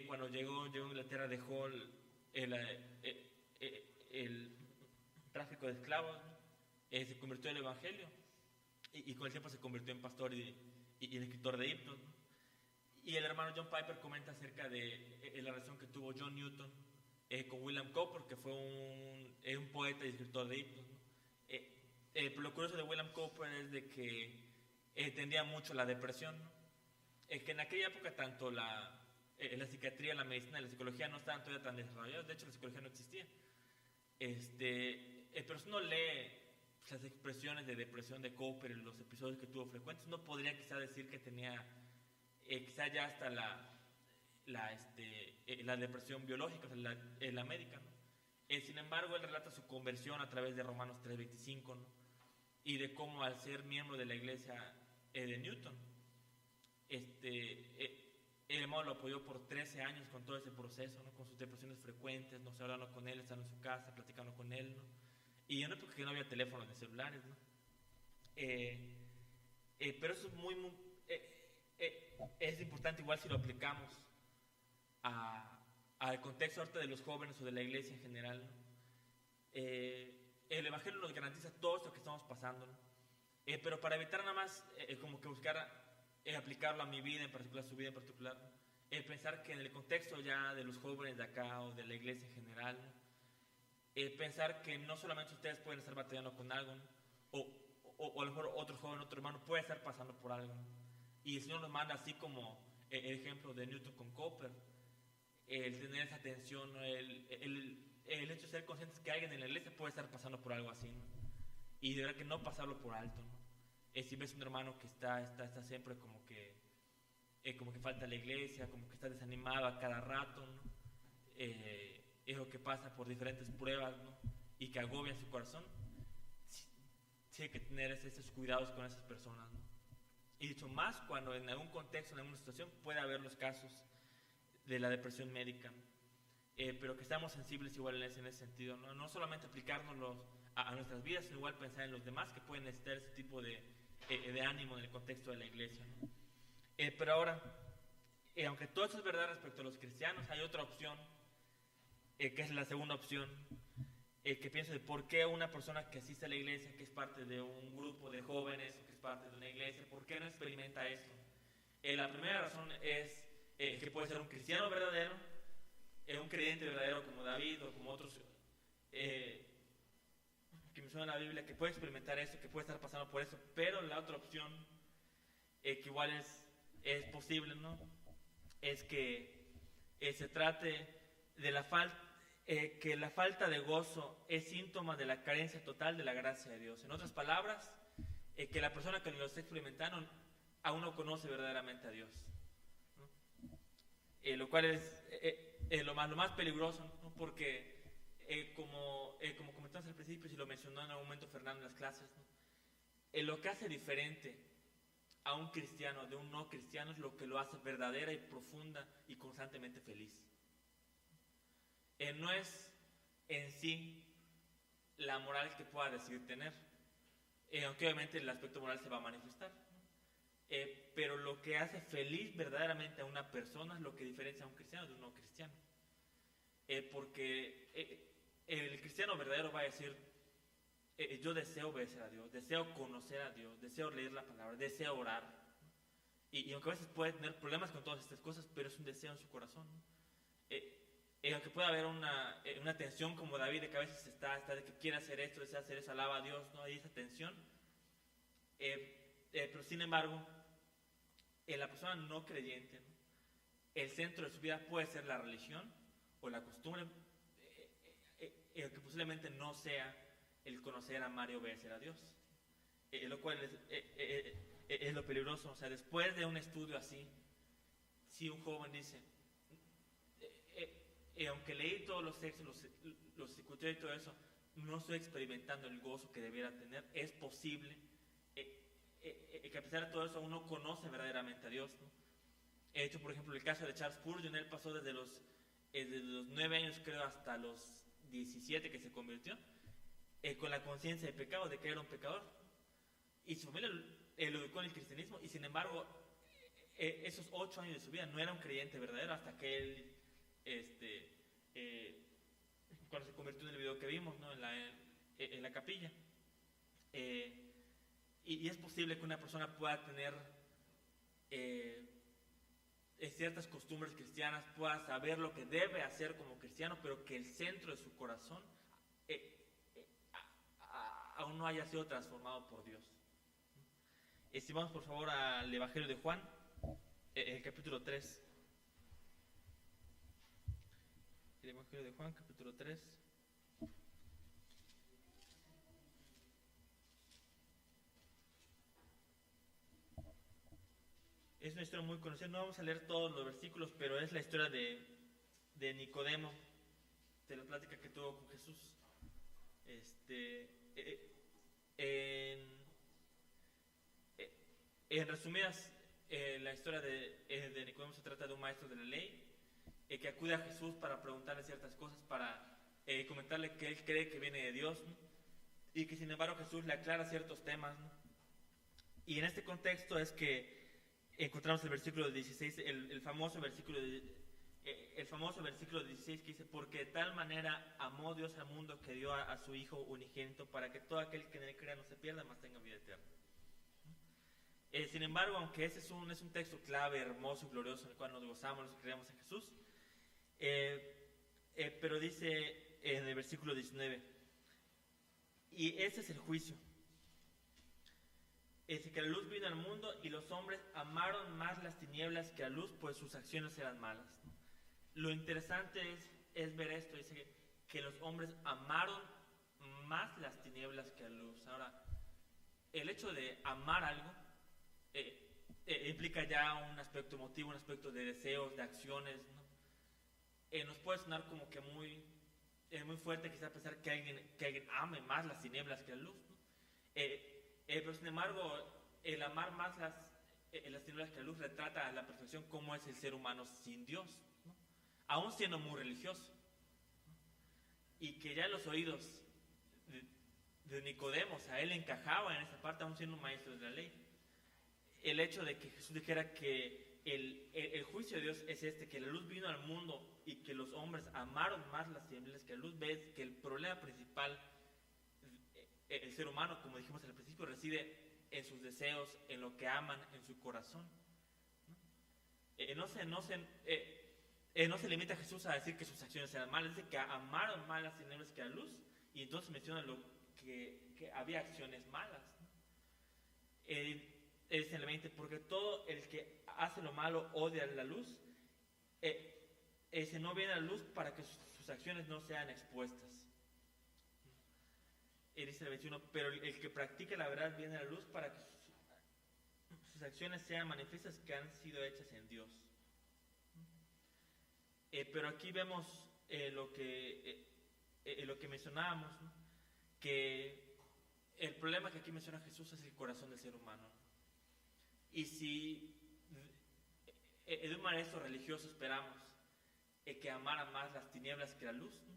Cuando llegó a Inglaterra, dejó el tráfico de esclavos, ¿no? Se convirtió en el evangelio y con el tiempo se convirtió en pastor y en escritor de himnos, ¿no? Y el hermano John Piper comenta acerca de la relación que tuvo John Newton con William Cowper, que fue un poeta y escritor de himnos, ¿no? Pero lo curioso de William Cowper es de que tendía mucho la depresión, ¿no? Que en aquella época tanto la psiquiatría, la medicina y la psicología no estaban todavía tan desarrolladas. De hecho la psicología no existía. Pero si uno lee las expresiones de depresión de Cowper y los episodios que tuvo frecuentes, uno podría quizá decir que tenía quizá ya hasta la depresión biológica, o sea, la médica, ¿no? Sin embargo, él relata su conversión a través de Romanos 3:25, ¿no? Y de cómo al ser miembro de la iglesia de Newton, el hermano lo apoyó por 13 años con todo ese proceso, ¿no? Con sus depresiones frecuentes, ¿no? Hablando con él, estando en su casa, platicando con él, ¿no? Y en una época que no había teléfonos ni celulares, ¿no? Pero eso es es importante igual si lo aplicamos al contexto ahorita de los jóvenes o de la iglesia en general, ¿no? El evangelio nos garantiza todo esto que estamos pasando, ¿no? Pero para evitar nada más como que buscar aplicarlo a mi vida en particular, a su vida en particular, ¿no? Pensar que en el contexto ya de los jóvenes de acá o de la iglesia en general, ¿no? Pensar que no solamente ustedes pueden estar batallando con algo, ¿no? O a lo mejor otro joven, otro hermano puede estar pasando por algo, ¿no? Y el Señor nos manda, así como el ejemplo de Newton con Cowper, el tener esa atención, ¿no? el hecho de ser conscientes que alguien en la iglesia puede estar pasando por algo así, ¿no? Y de verdad que no pasarlo por alto, ¿no? Si ves un hermano que está siempre como que falta la iglesia, como que está desanimado a cada rato, ¿no? Es lo que pasa por diferentes pruebas, ¿no? Y que agobian su corazón. Sí hay que tener esos cuidados con esas personas, ¿no? Y dicho más cuando en algún contexto, en alguna situación, puede haber los casos de la depresión médica, ¿no? Pero que estamos sensibles igual en ese sentido, ¿no? No solamente aplicárnoslos a nuestras vidas, sino igual pensar en los demás que pueden necesitar ese tipo de ánimo en el contexto de la iglesia, ¿no? Pero ahora, aunque todo eso es verdad respecto a los cristianos, hay otra opción, que es la segunda opción, que pienso de por qué una persona que asiste a la iglesia, que es parte de un grupo de jóvenes, o que es parte de una iglesia, ¿por qué no experimenta esto? La primera razón es que puede ser un cristiano verdadero, un creyente verdadero como David o como otros que mencionan la Biblia, que puede experimentar eso, que puede estar pasando por eso. Pero la otra opción, que igual es posible, ¿no? Es que se trate de que la falta de gozo es síntoma de la carencia total de la gracia de Dios. En otras palabras, que la persona que lo está experimentando aún no conoce verdaderamente a Dios, ¿no? Lo cual es lo más peligroso, ¿no? Porque como comentamos al principio, y lo mencionó en algún momento Fernando en las clases, ¿no? Lo que hace diferente a un cristiano de un no cristiano es lo que lo hace verdadera y profunda y constantemente feliz. No es en sí la moral que pueda decidir tener, aunque obviamente el aspecto moral se va a manifestar, ¿no? Pero lo que hace feliz verdaderamente a una persona es lo que diferencia a un cristiano de un no cristiano, porque el cristiano verdadero va a decir, yo deseo obedecer a Dios, deseo conocer a Dios, deseo leer la palabra, deseo orar, ¿no? Y aunque a veces puede tener problemas con todas estas cosas, pero es un deseo en su corazón, ¿no? aunque pueda haber una tensión como David, de que a veces está de que quiere hacer esto, desea hacer eso, alaba a Dios, ¿no? Hay esa tensión. Pero sin embargo, en la persona no creyente, ¿no? El centro de su vida puede ser la religión o la costumbre, que posiblemente no sea el conocer, amar y obedecer a Dios. Lo cual es lo peligroso. O sea, después de un estudio así, si un joven dice, aunque leí todos los textos, los escuché y todo eso, no estoy experimentando el gozo que debiera tener, es posible que a pesar de todo eso uno conoce verdaderamente a Dios, ¿no? He hecho, por ejemplo, el caso de Charles Spurgeon. Él pasó desde los 9 años, creo, hasta los 17 que se convirtió, con la conciencia de pecado, de que era un pecador. Y su familia lo educó en el cristianismo, y sin embargo, esos 8 años de su vida no era un creyente verdadero hasta que él, cuando se convirtió en el video que vimos, ¿no? en la capilla. Y es posible que una persona pueda tener ciertas costumbres cristianas, pueda saber lo que debe hacer como cristiano, pero que el centro de su corazón aún no haya sido transformado por Dios. Si vamos por favor al Evangelio de Juan, el capítulo 3. El Evangelio de Juan, capítulo 3. Es una historia muy conocida, no vamos a leer todos los versículos, pero es la historia de Nicodemo, de la plática que tuvo con Jesús. En resumidas, la historia de Nicodemo se trata de un maestro de la ley que acude a Jesús para preguntarle ciertas cosas, para comentarle que él cree que viene de Dios, ¿no? Y que sin embargo Jesús le aclara ciertos temas, ¿no? Y en este contexto es que encontramos el versículo 16, el famoso versículo 16, que dice: porque de tal manera amó Dios al mundo que dio a su Hijo unigénito, para que todo aquel que en él crea no se pierda, mas tenga vida eterna. Sin embargo, aunque ese es un texto clave, hermoso y glorioso, en el cual nos gozamos los que creemos en Jesús, pero dice en el versículo 19, y ese es el juicio. Es que la luz vino al mundo y los hombres amaron más las tinieblas que la luz, pues sus acciones eran malas. Lo interesante es ver esto, dice que los hombres amaron más las tinieblas que la luz. Ahora, el hecho de amar algo implica ya un aspecto emotivo, un aspecto de deseos, de acciones, ¿no? Nos puede sonar como que muy fuerte quizás pensar que alguien ame más las tinieblas que la luz, ¿no? Pero sin embargo, el amar más las tinieblas que la luz retrata a la perfección cómo es el ser humano sin Dios, ¿no? Aún siendo muy religioso, ¿no? Y que ya en los oídos de Nicodemo, o sea, él encajaba en esa parte, aún siendo un maestro de la ley. El hecho de que Jesús dijera que el juicio de Dios es que la luz vino al mundo y que los hombres amaron más las tinieblas que la luz, ves que el problema principal, el ser humano, como dijimos al principio, reside en sus deseos, en lo que aman, en su corazón, ¿no? No se limita a Jesús a decir que sus acciones eran malas, dice que amaron más las tinieblas que la luz, y entonces menciona que había acciones malas, ¿no? Es en el 20, porque todo el que hace lo malo odia la luz, ese no viene a la luz para que sus acciones no sean expuestas. Dice el 21, pero el que practica la verdad viene a la luz para que sus acciones sean manifiestas, que han sido hechas en Dios. Pero aquí vemos lo que mencionábamos, ¿no? Que el problema que aquí menciona Jesús es el corazón del ser humano, ¿no? Y si de un maestro religioso esperamos que amara más las tinieblas que la luz, ¿no?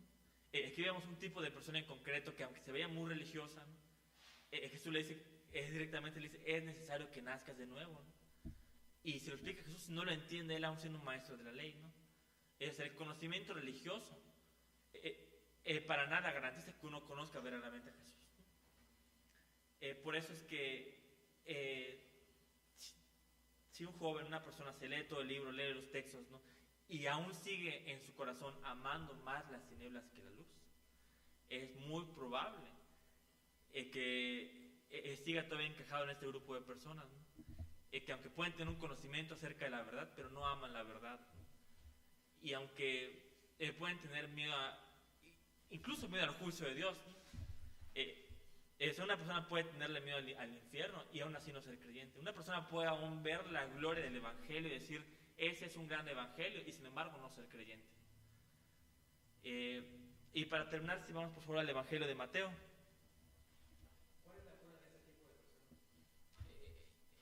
Aquí vemos un tipo de persona en concreto que, aunque se veía muy religiosa, ¿no? Jesús le dice, directamente le dice, es necesario que nazcas de nuevo, ¿no? Y se lo explica Jesús, no lo entiende él aún siendo un maestro de la ley, ¿no? Es el conocimiento religioso para nada garantiza que uno conozca verdaderamente a Jesús, ¿no? Por eso es que si un joven, una persona se lee todo el libro, lee los textos, ¿no? y aún sigue en su corazón amando más las tinieblas que la luz, es muy probable que siga todavía encajado en este grupo de personas, ¿no? Que aunque pueden tener un conocimiento acerca de la verdad, pero no aman la verdad, ¿no? Y aunque pueden tener miedo incluso miedo al juicio de Dios, ¿no? Una persona puede tenerle miedo al infierno y aún así no ser creyente. Una persona puede aún ver la gloria del evangelio y decir, ese es un gran evangelio, y sin embargo no ser creyente. Y para terminar, si vamos por favor al evangelio de Mateo. ¿Cuál es la cura de ese tipo de personas?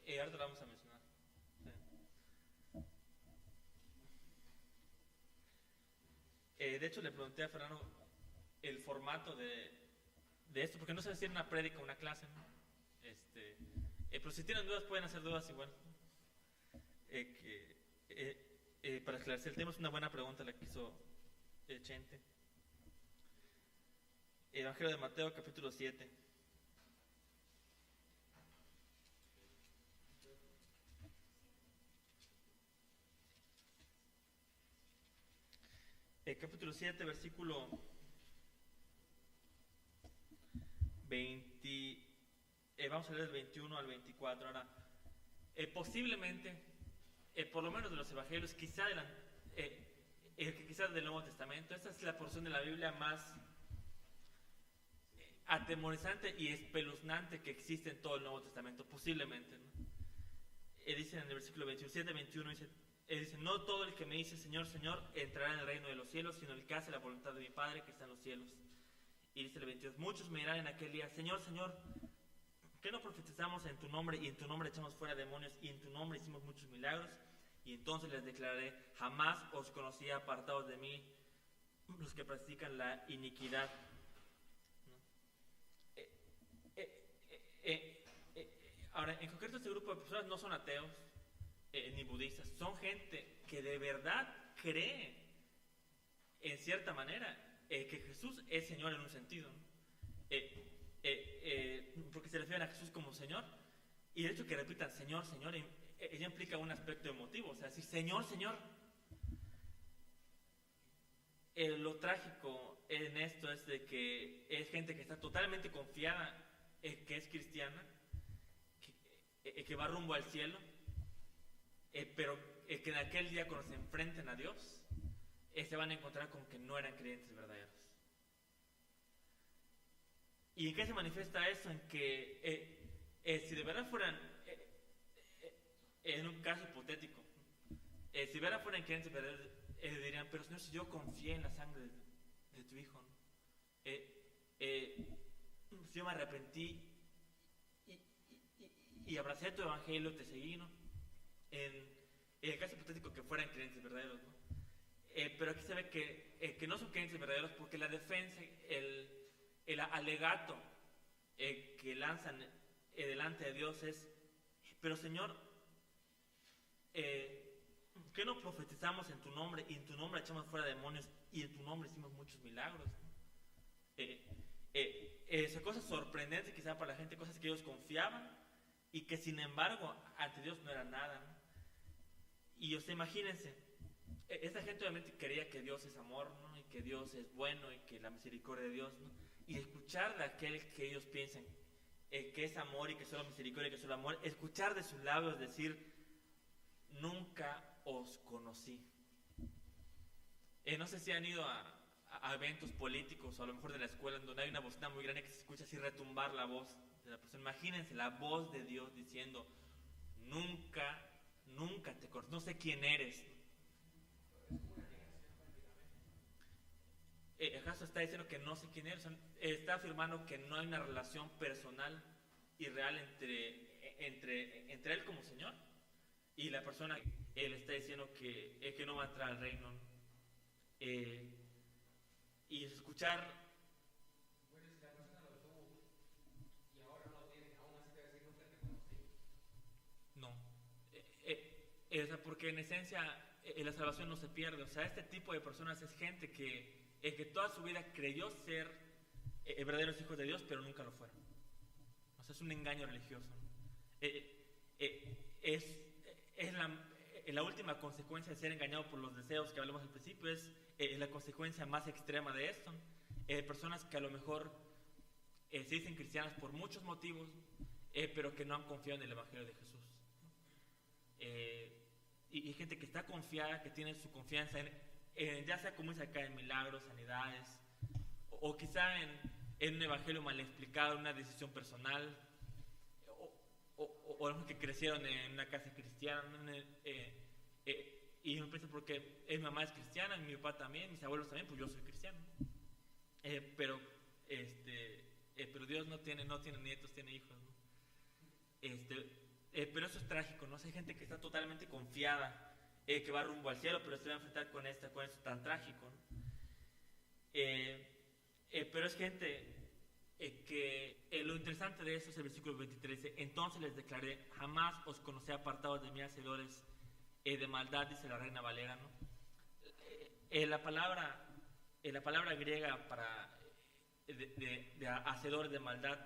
Ahorita lo vamos a mencionar. De hecho, le pregunté a Fernando el formato de esto, porque no sé si era una prédica o una clase, ¿no? Pero si tienen dudas, pueden hacer dudas igual. Para esclarecer el tema, es una buena pregunta la que hizo Chente. Evangelio de Mateo, capítulo 7. Capítulo 7, versículo 20. Vamos a leer del 21 al 24. Ahora, posiblemente, por lo menos de los evangelios, quizás del Nuevo Testamento, esta es la porción de la Biblia más atemorizante y espeluznante que existe en todo el Nuevo Testamento, posiblemente, ¿no? Dice en el versículo 27, 21, dice, no todo el que me dice Señor, Señor, entrará en el reino de los cielos, sino el que hace la voluntad de mi Padre que está en los cielos. Y dice el 22, muchos me dirán en aquel día, Señor, Señor, ¿qué no profetizamos en tu nombre, y en tu nombre echamos fuera demonios, y en tu nombre hicimos muchos milagros? Y entonces les declararé, jamás os conocí, apartados de mí, los que practican la iniquidad. Ahora, en concreto, este grupo de personas no son ateos ni budistas, son gente que de verdad cree, en cierta manera, que Jesús es Señor en un sentido, ¿no? Porque se refieren a Jesús como Señor, y el hecho que repitan Señor, Señor, ella implica un aspecto emotivo, o sea, decir Señor, Señor. Lo trágico en esto es de que es gente que está totalmente confiada que es cristiana, que va rumbo al cielo, pero que en aquel día cuando se enfrenten a Dios, se van a encontrar con que no eran creyentes verdaderos. ¿Y en qué se manifiesta eso? En que si de verdad fueran, en un caso hipotético, si de verdad fueran creyentes verdaderos, dirían, pero Señor, si yo confié en la sangre de tu Hijo, ¿no? Si yo me arrepentí y abracé tu evangelio, te seguí, ¿no? En el caso hipotético que fueran creyentes verdaderos, ¿no? Pero aquí se ve que no son creyentes verdaderos, porque la defensa, el alegato que lanzan delante de Dios es, pero Señor, ¿qué no profetizamos en tu nombre, y en tu nombre echamos fuera demonios, y en tu nombre hicimos muchos milagros? Son cosas sorprendentes quizá para la gente, cosas que ellos confiaban y que sin embargo ante Dios no eran nada, ¿no? Y imagínense, esta gente obviamente creía que Dios es amor, ¿no? Y que Dios es bueno y que la misericordia de Dios, ¿no? Y escuchar de aquel que ellos piensan que es amor y que solo misericordia y que solo amor, escuchar de sus labios decir, nunca os conocí. No sé si han ido a eventos políticos o a lo mejor de la escuela, en donde hay una bocina muy grande que se escucha así retumbar la voz de la persona. Imagínense la voz de Dios diciendo, nunca te conocí, no sé quién eres. ¿Acaso está diciendo que no sé quién eres? Está afirmando que no hay una relación personal y real entre él como Señor y la persona. Él está diciendo que no va a entrar al reino, ¿no? Y escuchar. Bueno, si la persona lo tuvo y ahora no lo tiene, aún así te va a decir nunca te conocí. No. O sea, porque en esencia la salvación no se pierde. O sea, este tipo de personas es gente que toda su vida creyó ser verdaderos hijos de Dios, pero nunca lo fueron. O sea, es un engaño religioso, ¿no? la última consecuencia de ser engañado por los deseos que hablamos al principio es la consecuencia más extrema de esto. Personas que a lo mejor se dicen cristianas por muchos motivos, pero que no han confiado en el Evangelio de Jesús. Y gente que está confiada, que tiene su confianza ya sea como dice acá, en milagros, sanidades, o quizá en un evangelio mal explicado, en una decisión personal, o los que crecieron en una casa cristiana, y yo pienso porque mi mamá es cristiana, mi papá también, mis abuelos también, pues yo soy cristiano. Pero Dios no tiene nietos, tiene hijos, ¿no? Pero eso es trágico, ¿no? Hay gente que está totalmente confiada, que va rumbo al cielo, pero se va a enfrentar con esto tan trágico, ¿no? Pero es gente que lo interesante de eso es el versículo 23. Entonces les declaré, jamás os conocí apartados de mí, hacedores de maldad, dice la Reina Valera, ¿no? La palabra griega para de hacedores de maldad,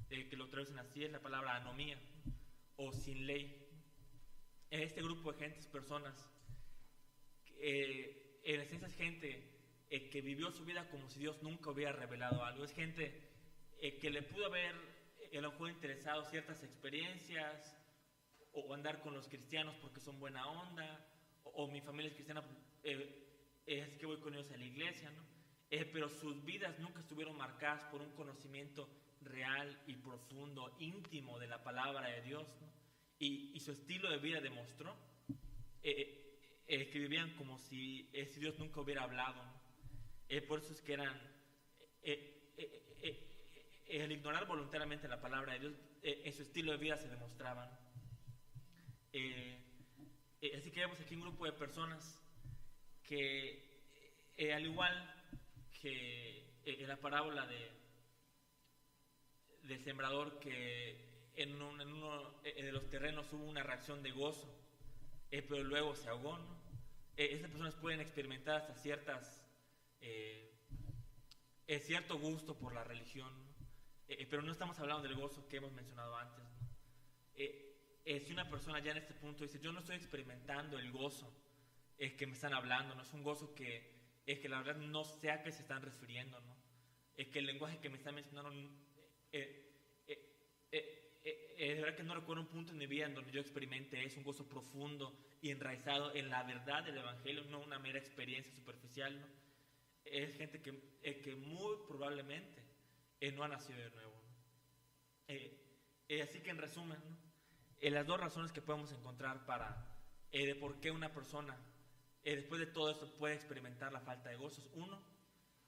que lo traducen así, es la palabra anomía, o sin ley. Este grupo de gentes, personas, en esencia es gente que vivió su vida como si Dios nunca hubiera revelado algo. Es gente que le pudo haber a lo mejor interesado ciertas experiencias, o andar con los cristianos porque son buena onda, o mi familia es cristiana, es que voy con ellos a la iglesia, ¿no? Pero sus vidas nunca estuvieron marcadas por un conocimiento real y profundo, íntimo de la palabra de Dios, ¿no? Y su estilo de vida demostró que vivían como si Dios nunca hubiera hablado, ¿no? Por eso es que eran el ignorar voluntariamente la palabra de Dios, en su estilo de vida se demostraban. Así que vemos aquí un grupo de personas que al igual que en la parábola del sembrador, que en uno de los terrenos hubo una reacción de gozo, pero luego se ahogó, ¿no? Estas personas pueden experimentar hasta cierto gusto por la religión, ¿no? Pero no estamos hablando del gozo que hemos mencionado antes, ¿no? Si una persona ya en este punto dice, yo no estoy experimentando el gozo que me están hablando, no es un gozo que la verdad no sé a qué se están refiriendo, ¿no? Que el lenguaje que me están mencionando, de verdad que no recuerdo un punto en mi vida en donde yo experimente un gozo profundo y enraizado en la verdad del Evangelio, no una mera experiencia superficial, ¿no? Es gente que muy probablemente no ha nacido de nuevo, ¿no? Así que en resumen, ¿no? Las dos razones que podemos encontrar de por qué una persona después de todo esto puede experimentar la falta de gozos. Uno,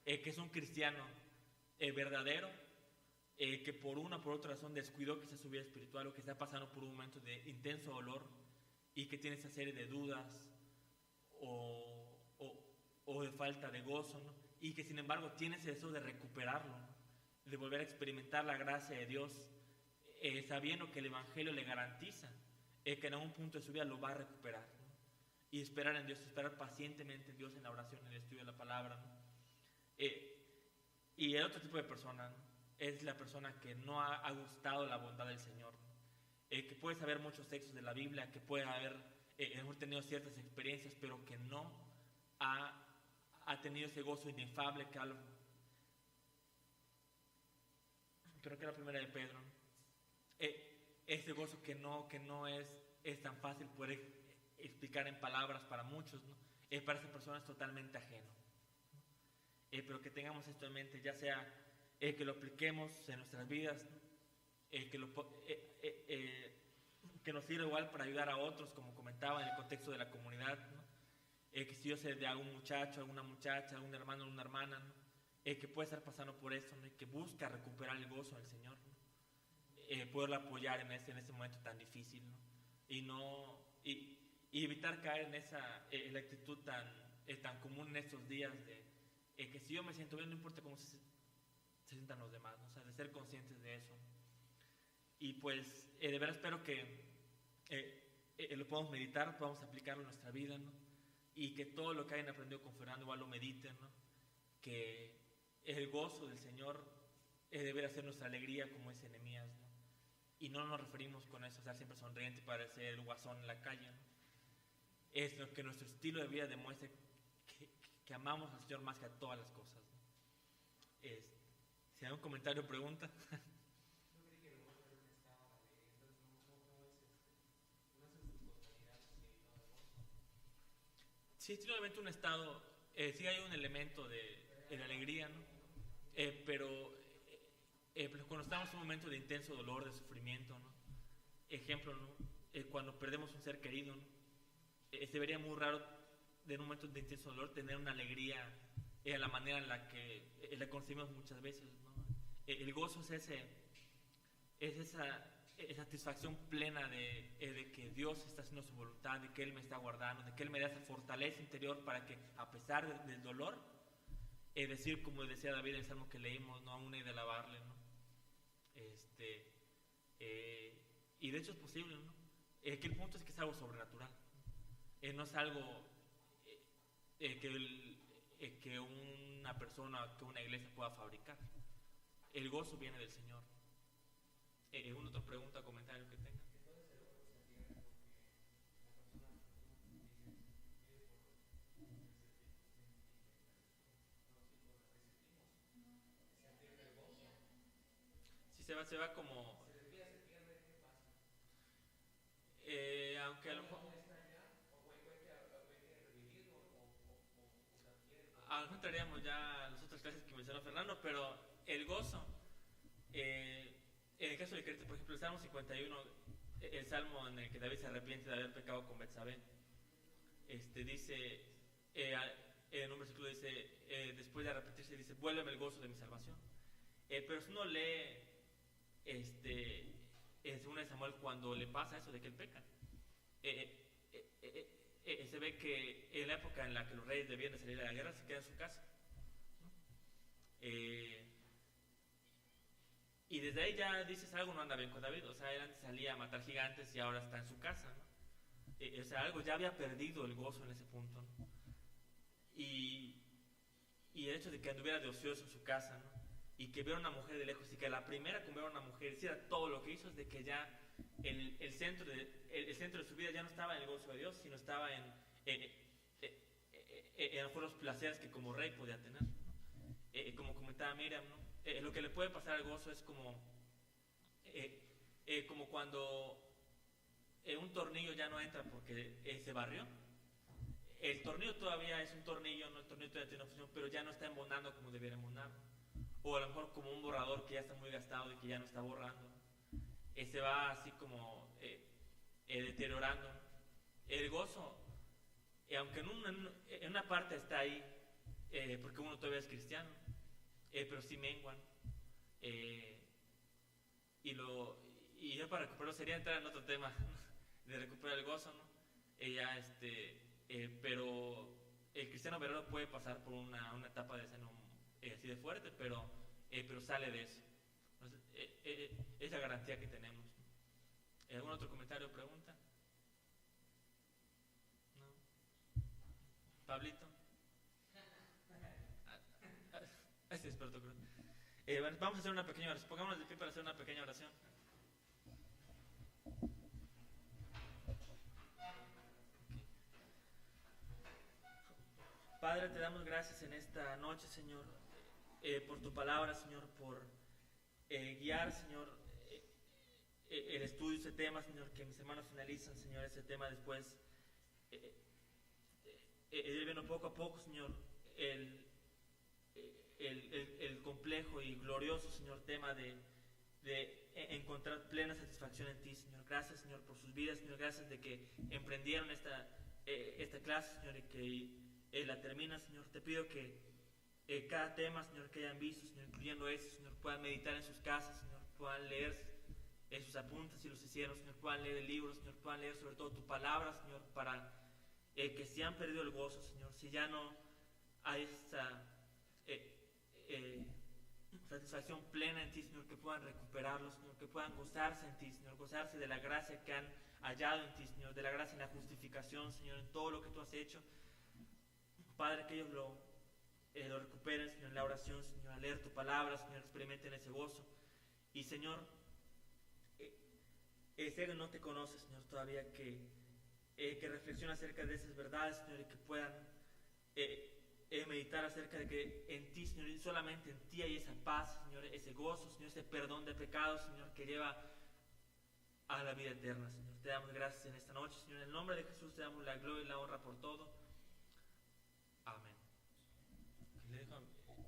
que es un cristiano verdadero, que por una o por otra razón descuidó quizás su vida espiritual, o que está pasando por un momento de intenso dolor y que tiene esa serie de dudas o de falta de gozo, ¿no? Y que sin embargo tiene ese deseo de recuperarlo, ¿no? De volver a experimentar la gracia de Dios, sabiendo que el Evangelio le garantiza que en algún punto de su vida lo va a recuperar, ¿no? Y esperar en Dios, esperar pacientemente en Dios, en la oración, en el estudio de la palabra, ¿no? Y el otro tipo de persona, ¿no? Es la persona que no ha gustado la bondad del Señor, ¿no? Que puede saber muchos textos de la Biblia, que puede haber tenido ciertas experiencias, pero que no ha tenido ese gozo inefable que habla. Creo que era la primera de Pedro, ¿no? Ese gozo que no es tan fácil poder explicar en palabras para muchos, ¿no? Para esa persona es totalmente ajeno, ¿no? Pero que tengamos esto en mente, ya sea que lo apliquemos en nuestras vidas, ¿no? Que nos sirva igual para ayudar a otros, como comentaba, en el contexto de la comunidad, ¿no? Que si yo sé de algún muchacho, alguna muchacha, algún hermano, una hermana, ¿no? Que puede estar pasando por esto, ¿no? Y que busca recuperar el gozo del Señor, ¿no? Poderla apoyar en ese momento tan difícil, ¿no? Y evitar caer en la actitud tan común en estos días de que si yo me siento bien, no importa cómo se sientan los demás, ¿no? O sea, de ser conscientes de eso. Y pues de verdad espero que lo podamos meditar, podamos aplicarlo en nuestra vida, ¿no? Y que todo lo que hayan aprendido con Fernando igual lo mediten, ¿no? Que el gozo del Señor deberá ser nuestra alegría, como es Nehemías, ¿no? Y no nos referimos con eso a estar siempre sonriente y parecer el guasón en la calle, ¿no? es lo que nuestro estilo de vida demuestre que amamos al Señor más que a todas las cosas, ¿no? Si hay un comentario o pregunta. Sí, tiene obviamente un estado, sí hay un elemento de alegría, ¿no? Pero cuando estamos en un momento de intenso dolor, de sufrimiento, ¿no? Ejemplo, ¿no? Cuando perdemos un ser querido, ¿no? Se vería muy raro en un momento de intenso dolor tener una alegría a la manera en la que la concebimos muchas veces, ¿no? El gozo es esa satisfacción plena de que Dios está haciendo su voluntad, de que Él me está guardando, de que Él me da esa fortaleza interior para que, a pesar del dolor, decir, como decía David en el salmo que leímos, ¿no? Aún he de alabarle, ¿no? Y de hecho es posible, ¿no? Que el punto es que es algo sobrenatural, no es algo que una persona, que una iglesia pueda fabricar. El gozo viene del Señor. ¿Alguna otra pregunta o comentario que tenga? Si se va como... aunque a lo mejor... A lo mejor entraríamos ya a las otras clases que mencionó Fernando, pero el gozo, en el caso de Cristo, por ejemplo, el Salmo 51, el salmo en el que David se arrepiente de haber pecado con Betsabé, dice, en un versículo dice, después de arrepentirse, dice, vuélveme el gozo de mi salvación. Pero si uno lee en 2 Samuel, cuando le pasa eso de que él peca, se ve que en la época en la que los reyes debían de salir a la guerra, se queda en su casa, ¿no? Y desde ahí ya dices, algo no anda bien con David. O sea, él antes salía a matar gigantes y ahora está en su casa, ¿no? O sea, algo ya había perdido el gozo en ese punto, ¿no? Y el hecho de que anduviera de ocioso en su casa, ¿no? Y que viera una mujer de lejos, y que la primera que viera una mujer hiciera todo lo que hizo, es de que ya el centro de su vida ya no estaba en el gozo de Dios, sino estaba en a lo mejor los placeres que como rey podía tener, ¿no? Como comentaba Miriam, ¿no? Lo que le puede pasar al gozo es como cuando un tornillo ya no entra porque se barrió. El tornillo todavía es un tornillo, ¿no? El tornillo todavía tiene una función, pero ya no está embonando como debiera embonar. O a lo mejor como un borrador que ya está muy gastado y que ya no está borrando, ¿no? Se va así como deteriorando. El gozo, aunque en una parte está ahí, porque uno todavía es cristiano, pero sí menguan. Y ya para recuperarlo sería entrar en otro tema de recuperar el gozo, ¿no? Pero el cristiano verdadero puede pasar por una etapa de desánimo así de fuerte, pero sale de eso. Entonces, es la garantía que tenemos, ¿no? ¿Algún otro comentario o pregunta? ¿No? ¿Pablito? Este es experto, creo. Vamos a hacer una pequeña oración. Pongámonos de pie para hacer una pequeña oración. Padre, te damos gracias en esta noche, Señor, por tu palabra, Señor, por guiar, Señor, el estudio de ese tema, Señor, que mis hermanos finalizan, Señor, ese tema después. Viendo poco a poco, Señor, el complejo y glorioso, Señor, tema de encontrar plena satisfacción en ti, Señor. Gracias, Señor, por sus vidas, Señor. Gracias de que emprendieron esta clase, Señor, y que la terminan, Señor. Te pido que cada tema, Señor, que hayan visto, Señor, incluyendo ese, Señor, puedan meditar en sus casas, Señor, puedan leer sus apuntes si los hicieron, Señor, puedan leer el libro, Señor, puedan leer sobre todo tu palabra, Señor, para que si han perdido el gozo, Señor, si ya no hay esta satisfacción plena en ti, Señor, que puedan recuperarlo, Señor, que puedan gozarse en ti, Señor, gozarse de la gracia que han hallado en ti, Señor, de la gracia en la justificación, Señor, en todo lo que tú has hecho. Padre, que ellos lo recuperen, Señor, en la oración, Señor, al leer tu palabra, Señor, experimenten ese gozo. Y, Señor, sé que no te conoces, Señor, todavía, que que reflexionen acerca de esas verdades, Señor, y que puedan meditar acerca de que en ti, Señor, y solamente en ti hay esa paz, Señor, ese gozo, Señor, ese perdón de pecados, Señor, que lleva a la vida eterna, Señor. Te damos gracias en esta noche, Señor. En el nombre de Jesús te damos la gloria y la honra por todo. Amén. Le dejo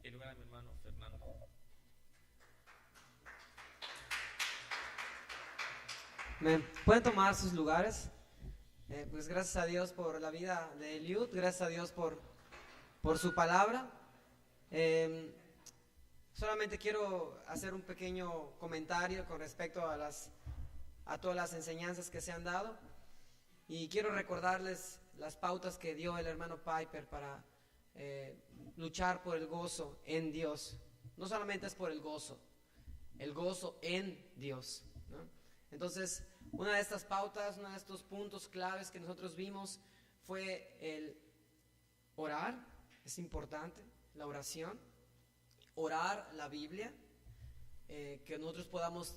el lugar a mi hermano Fernando. Pueden tomar sus lugares. Pues gracias a Dios por la vida de Eliud, gracias a Dios por su palabra. Solamente quiero hacer un pequeño comentario con respecto a todas las enseñanzas que se han dado, y quiero recordarles las pautas que dio el hermano Piper para luchar por el gozo en Dios. No solamente es por el gozo en Dios, ¿no? Entonces, una de estas pautas, uno de estos puntos claves que nosotros vimos fue el orar. Es importante la oración, orar la Biblia, que nosotros podamos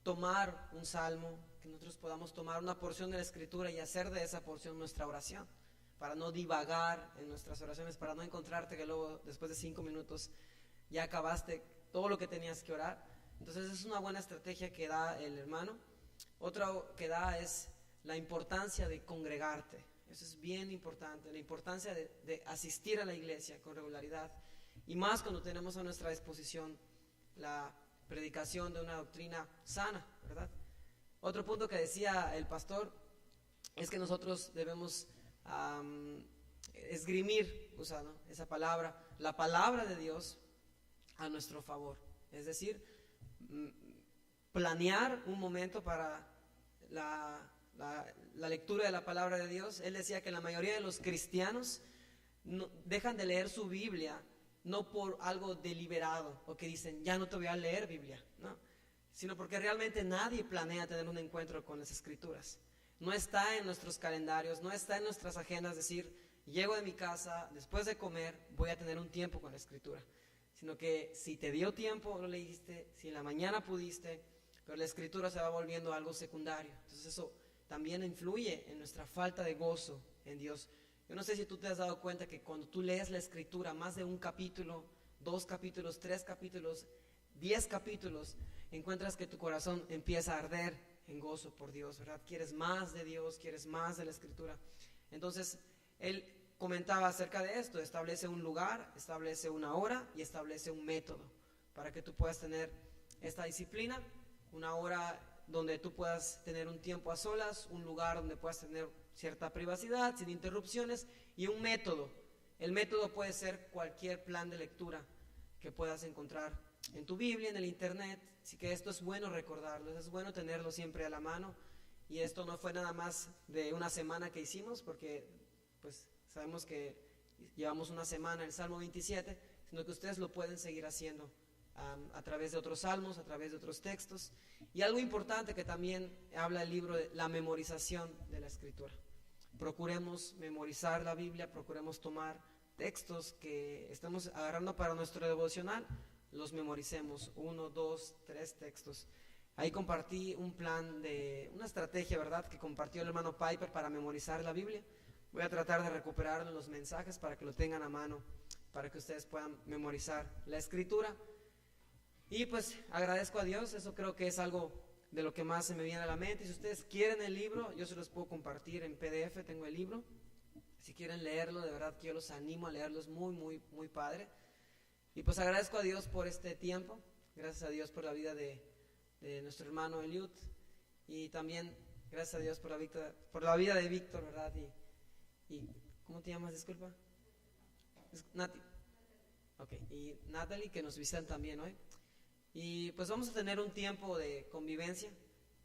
tomar un salmo, que nosotros podamos tomar una porción de la Escritura y hacer de esa porción nuestra oración, para no divagar en nuestras oraciones, para no encontrarte que luego después de 5 minutos ya acabaste todo lo que tenías que orar. Entonces es una buena estrategia que da el hermano. Otra que da es la importancia de congregarte. Eso es bien importante, la importancia de asistir a la iglesia con regularidad, y más cuando tenemos a nuestra disposición la predicación de una doctrina sana, ¿verdad? Otro punto que decía el pastor es que nosotros debemos esgrimir, usando esa palabra, la palabra de Dios a nuestro favor. Es decir, planear un momento para la lectura de la palabra de Dios. Él decía que la mayoría de los cristianos dejan de leer su Biblia no por algo deliberado, o que dicen, ya no te voy a leer Biblia, no, sino porque realmente nadie planea tener un encuentro con las Escrituras. No está en nuestros calendarios, no está en nuestras agendas decir, llego de mi casa, después de comer voy a tener un tiempo con la Escritura, sino que si te dio tiempo lo leíste, si en la mañana pudiste, pero la Escritura se va volviendo algo secundario. Entonces eso también influye en nuestra falta de gozo en Dios. Yo no sé si tú te has dado cuenta que cuando tú lees la Escritura, más de un capítulo, 2 capítulos, 3 capítulos, 10 capítulos, encuentras que tu corazón empieza a arder en gozo por Dios, ¿verdad? Quieres más de Dios, quieres más de la Escritura. Entonces, él comentaba acerca de esto: establece un lugar, establece una hora y establece un método para que tú puedas tener esta disciplina. Una hora donde tú puedas tener un tiempo a solas, un lugar donde puedas tener cierta privacidad, sin interrupciones, y un método. El método puede ser cualquier plan de lectura que puedas encontrar en tu Biblia, en el internet. Así que esto es bueno recordarlo, es bueno tenerlo siempre a la mano. Y esto no fue nada más de una semana que hicimos, porque pues sabemos que llevamos una semana el Salmo 27, sino que ustedes lo pueden seguir haciendo a través de otros salmos, a través de otros textos. Y algo importante que también habla el libro de la memorización de la Escritura. Procuremos memorizar la Biblia, procuremos tomar textos que estamos agarrando para nuestro devocional, los memoricemos, 1, 2, 3 textos. Ahí compartí un plan una estrategia, ¿verdad?, que compartió el hermano Piper para memorizar la Biblia. Voy a tratar de recuperar los mensajes para que lo tengan a mano, para que ustedes puedan memorizar la Escritura. Y pues agradezco a Dios, eso creo que es algo de lo que más se me viene a la mente. Y si ustedes quieren el libro, yo se los puedo compartir en PDF, tengo el libro. Si quieren leerlo, de verdad que yo los animo a leerlo, es muy, muy, muy padre. Y pues agradezco a Dios por este tiempo, gracias a Dios por la vida de nuestro hermano Eliud, y también gracias a Dios por la vida de Víctor, ¿verdad? Y ¿cómo te llamas? Disculpa. Nati. Ok, y Natalie, que nos visitan también hoy. Y pues vamos a tener un tiempo de convivencia.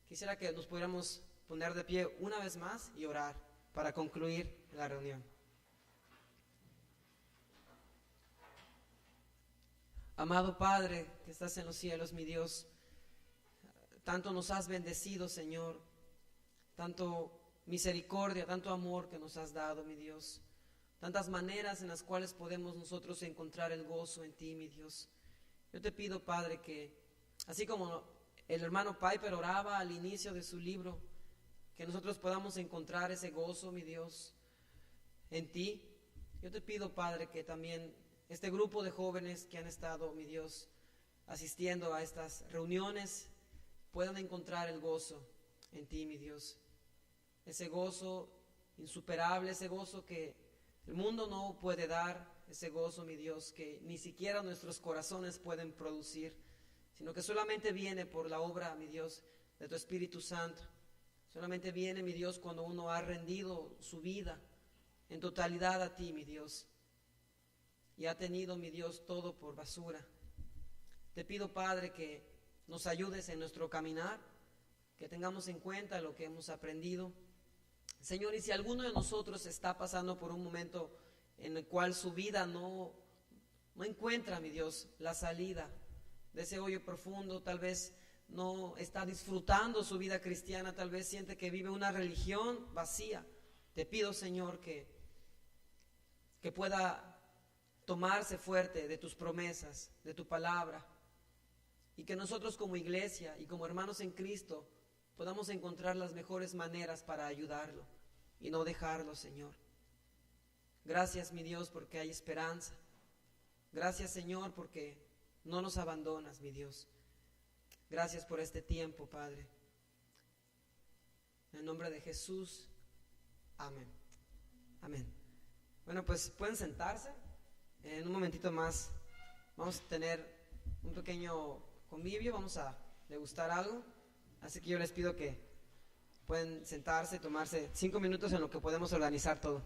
Quisiera que nos pudiéramos poner de pie una vez más y orar para concluir la reunión. Amado Padre, que estás en los cielos, mi Dios, tanto nos has bendecido, Señor, tanto misericordia, tanto amor que nos has dado, mi Dios, tantas maneras en las cuales podemos nosotros encontrar el gozo en ti, mi Dios. Yo te pido, Padre, que así como el hermano Piper oraba al inicio de su libro, que nosotros podamos encontrar ese gozo, mi Dios, en ti. Yo te pido, Padre, que también este grupo de jóvenes que han estado, mi Dios, asistiendo a estas reuniones, puedan encontrar el gozo en ti, mi Dios. Ese gozo insuperable, ese gozo que el mundo no puede dar, ese gozo, mi Dios, que ni siquiera nuestros corazones pueden producir, sino que solamente viene por la obra, mi Dios, de tu Espíritu Santo. Solamente viene, mi Dios, cuando uno ha rendido su vida en totalidad a ti, mi Dios, y ha tenido, mi Dios, todo por basura. Te pido, Padre, que nos ayudes en nuestro caminar, que tengamos en cuenta lo que hemos aprendido. Señor, y si alguno de nosotros está pasando por un momento en el cual su vida no encuentra, mi Dios, la salida de ese hoyo profundo, tal vez no está disfrutando su vida cristiana, tal vez siente que vive una religión vacía, te pido, Señor, que pueda tomarse fuerte de tus promesas, de tu palabra, y que nosotros como iglesia y como hermanos en Cristo podamos encontrar las mejores maneras para ayudarlo y no dejarlo, Señor. Gracias, mi Dios, porque hay esperanza. Gracias, Señor, porque no nos abandonas, mi Dios. Gracias por este tiempo, Padre. En el nombre de Jesús, amén. Amén. Bueno, pues pueden sentarse. En un momentito más vamos a tener un pequeño convivio, vamos a degustar algo. Así que yo les pido que pueden sentarse, tomarse 5 minutos en lo que podemos organizar todo.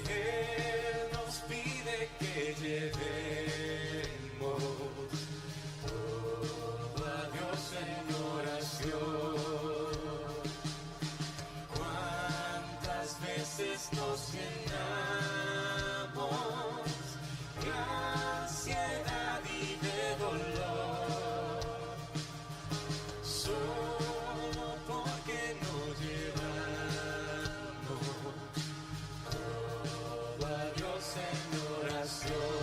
Él nos pide que llevemos todo a Dios en oración. ¿Cuántas veces nos llenamos de ansiedad y de dolor? Solo porque no llevamos todo a Dios en oración.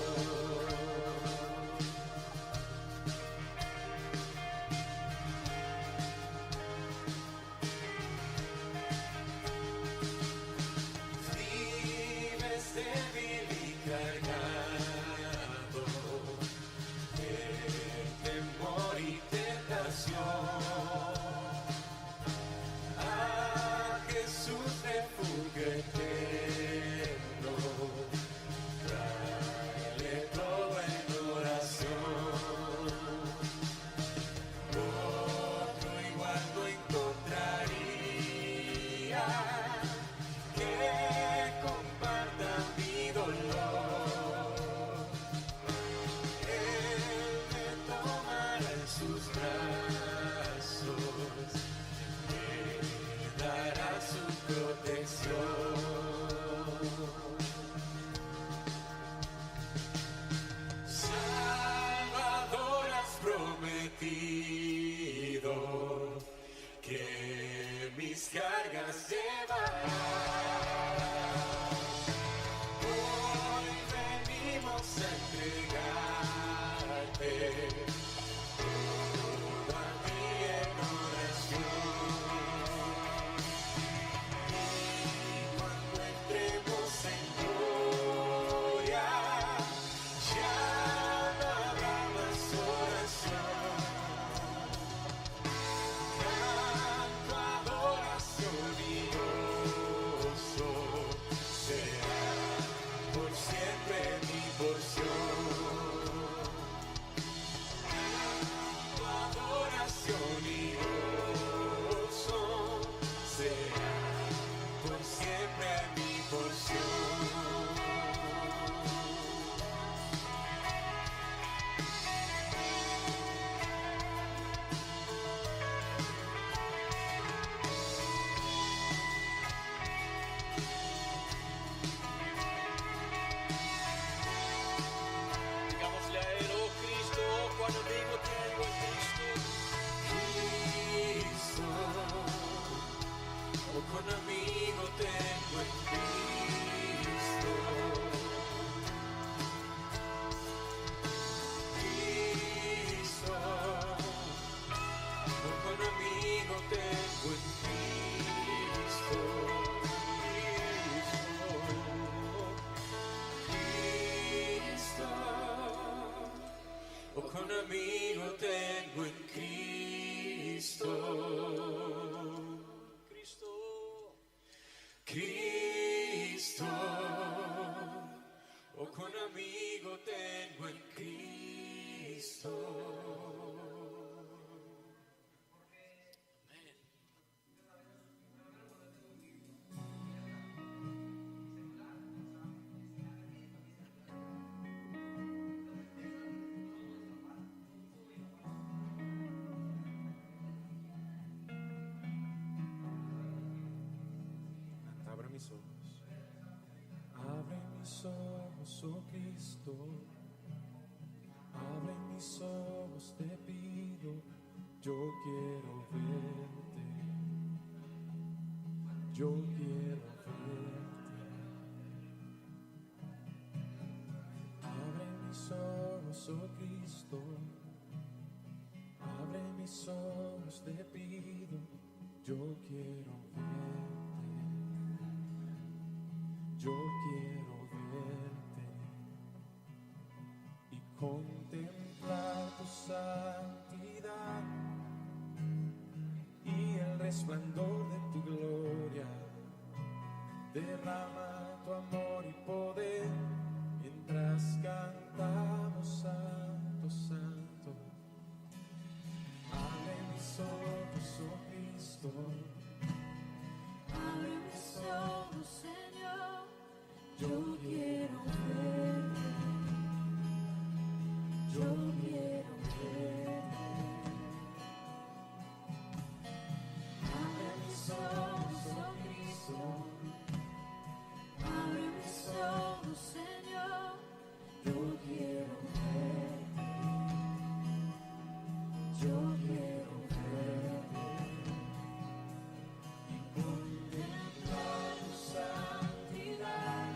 amigo tengo en Cristo. Cristo, oh, con amigo tengo en Cristo. Abre mis ojos. Abre mis ojos, oh Cristo. Abre mis ojos, te pido. Yo quiero verte. Yo quiero verte. Abre mis ojos, oh Cristo. Abre mis ojos, te pido. Yo quiero verte. Yo quiero verte y contemplar tu santidad y el resplandor de tu gloria. Derrama tu amor y poder mientras cantamos santo, santo. Abre mis ojos, oh Cristo. Abre mis ojos, Señor, yo quiero verte, yo quiero verte. Abre mis ojos, oh Cristo, abre mis ojos, Señor, yo quiero verte, yo quiero verte. Y contemplar tu santidad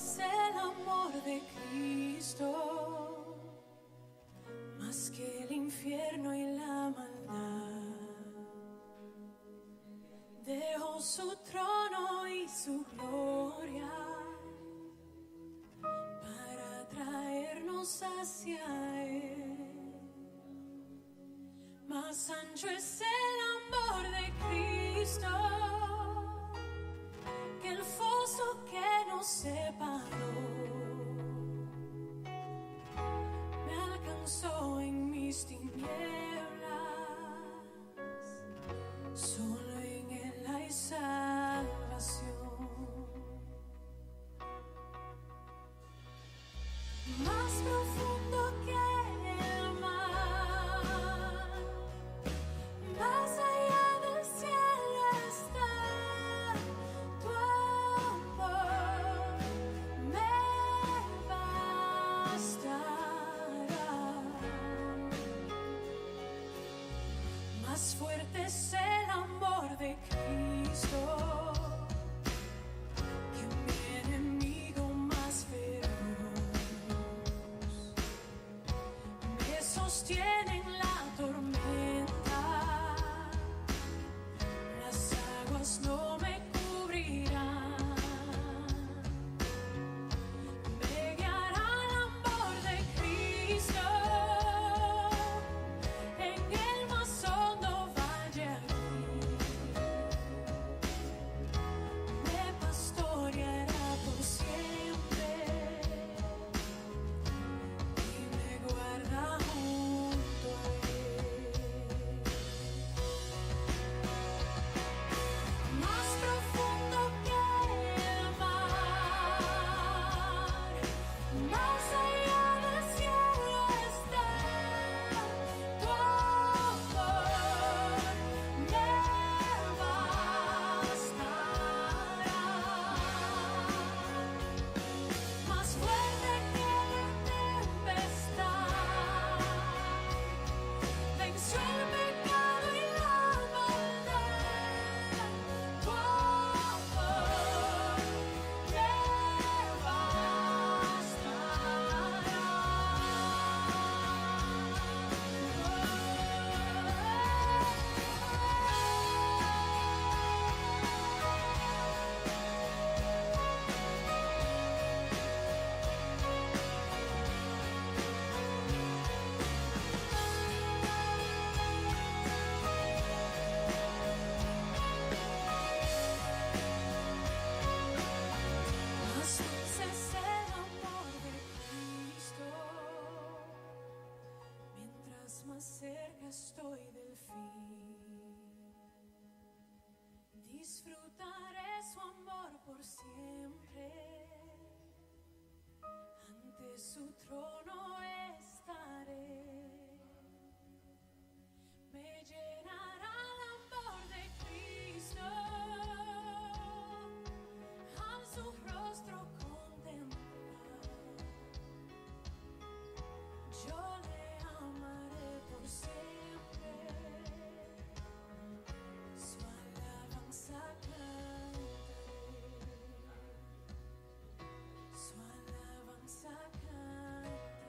es el amor de Cristo, más que el infierno y la maldad. Dejó su trono y su gloria para traernos hacia Él. Más ancho es el amor de Cristo que el foso que nos separó. Me alcanzó en mis tinieblas, solo en Él hay salvación. Más profundo que el mar, más allá del cielo está tu amor, me bastará. Más fuerte es el amor de Cristo que mi enemigo más feroz. Me sostiene en la tormenta, las aguas no me cubrirán. Me guiará el amor de Cristo en el más hondo valle aquí. Me pastoreará por siempre y me guarda junto a Él. Más profundo que el mar, más allá del cielo está tu amor, me bastará. Más fuerte que la tempestad, venció el pecado y la maldad. Tu amor me Más dulce es el amor de Cristo, mientras más cerca estoy del fin. Disfrutaré su amor por siempre, ante su trono estaré. Me llenará el amor de Cristo, al su rostro contemplar. Yo le amaré por siempre, su alabanza cantaré, su alabanza cantaré.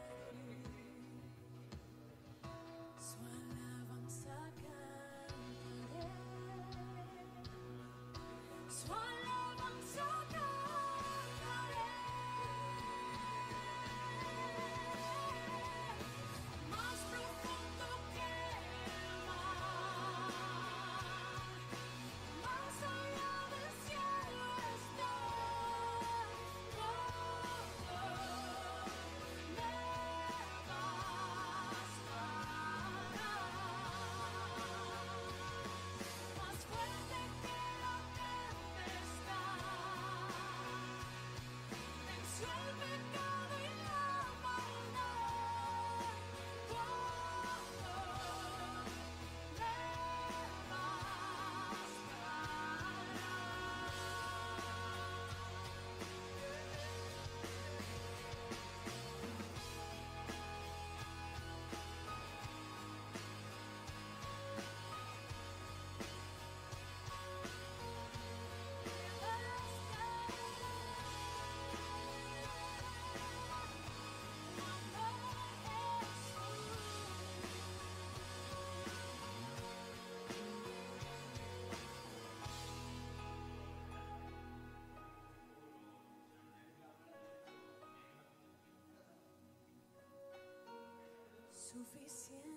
suficiente.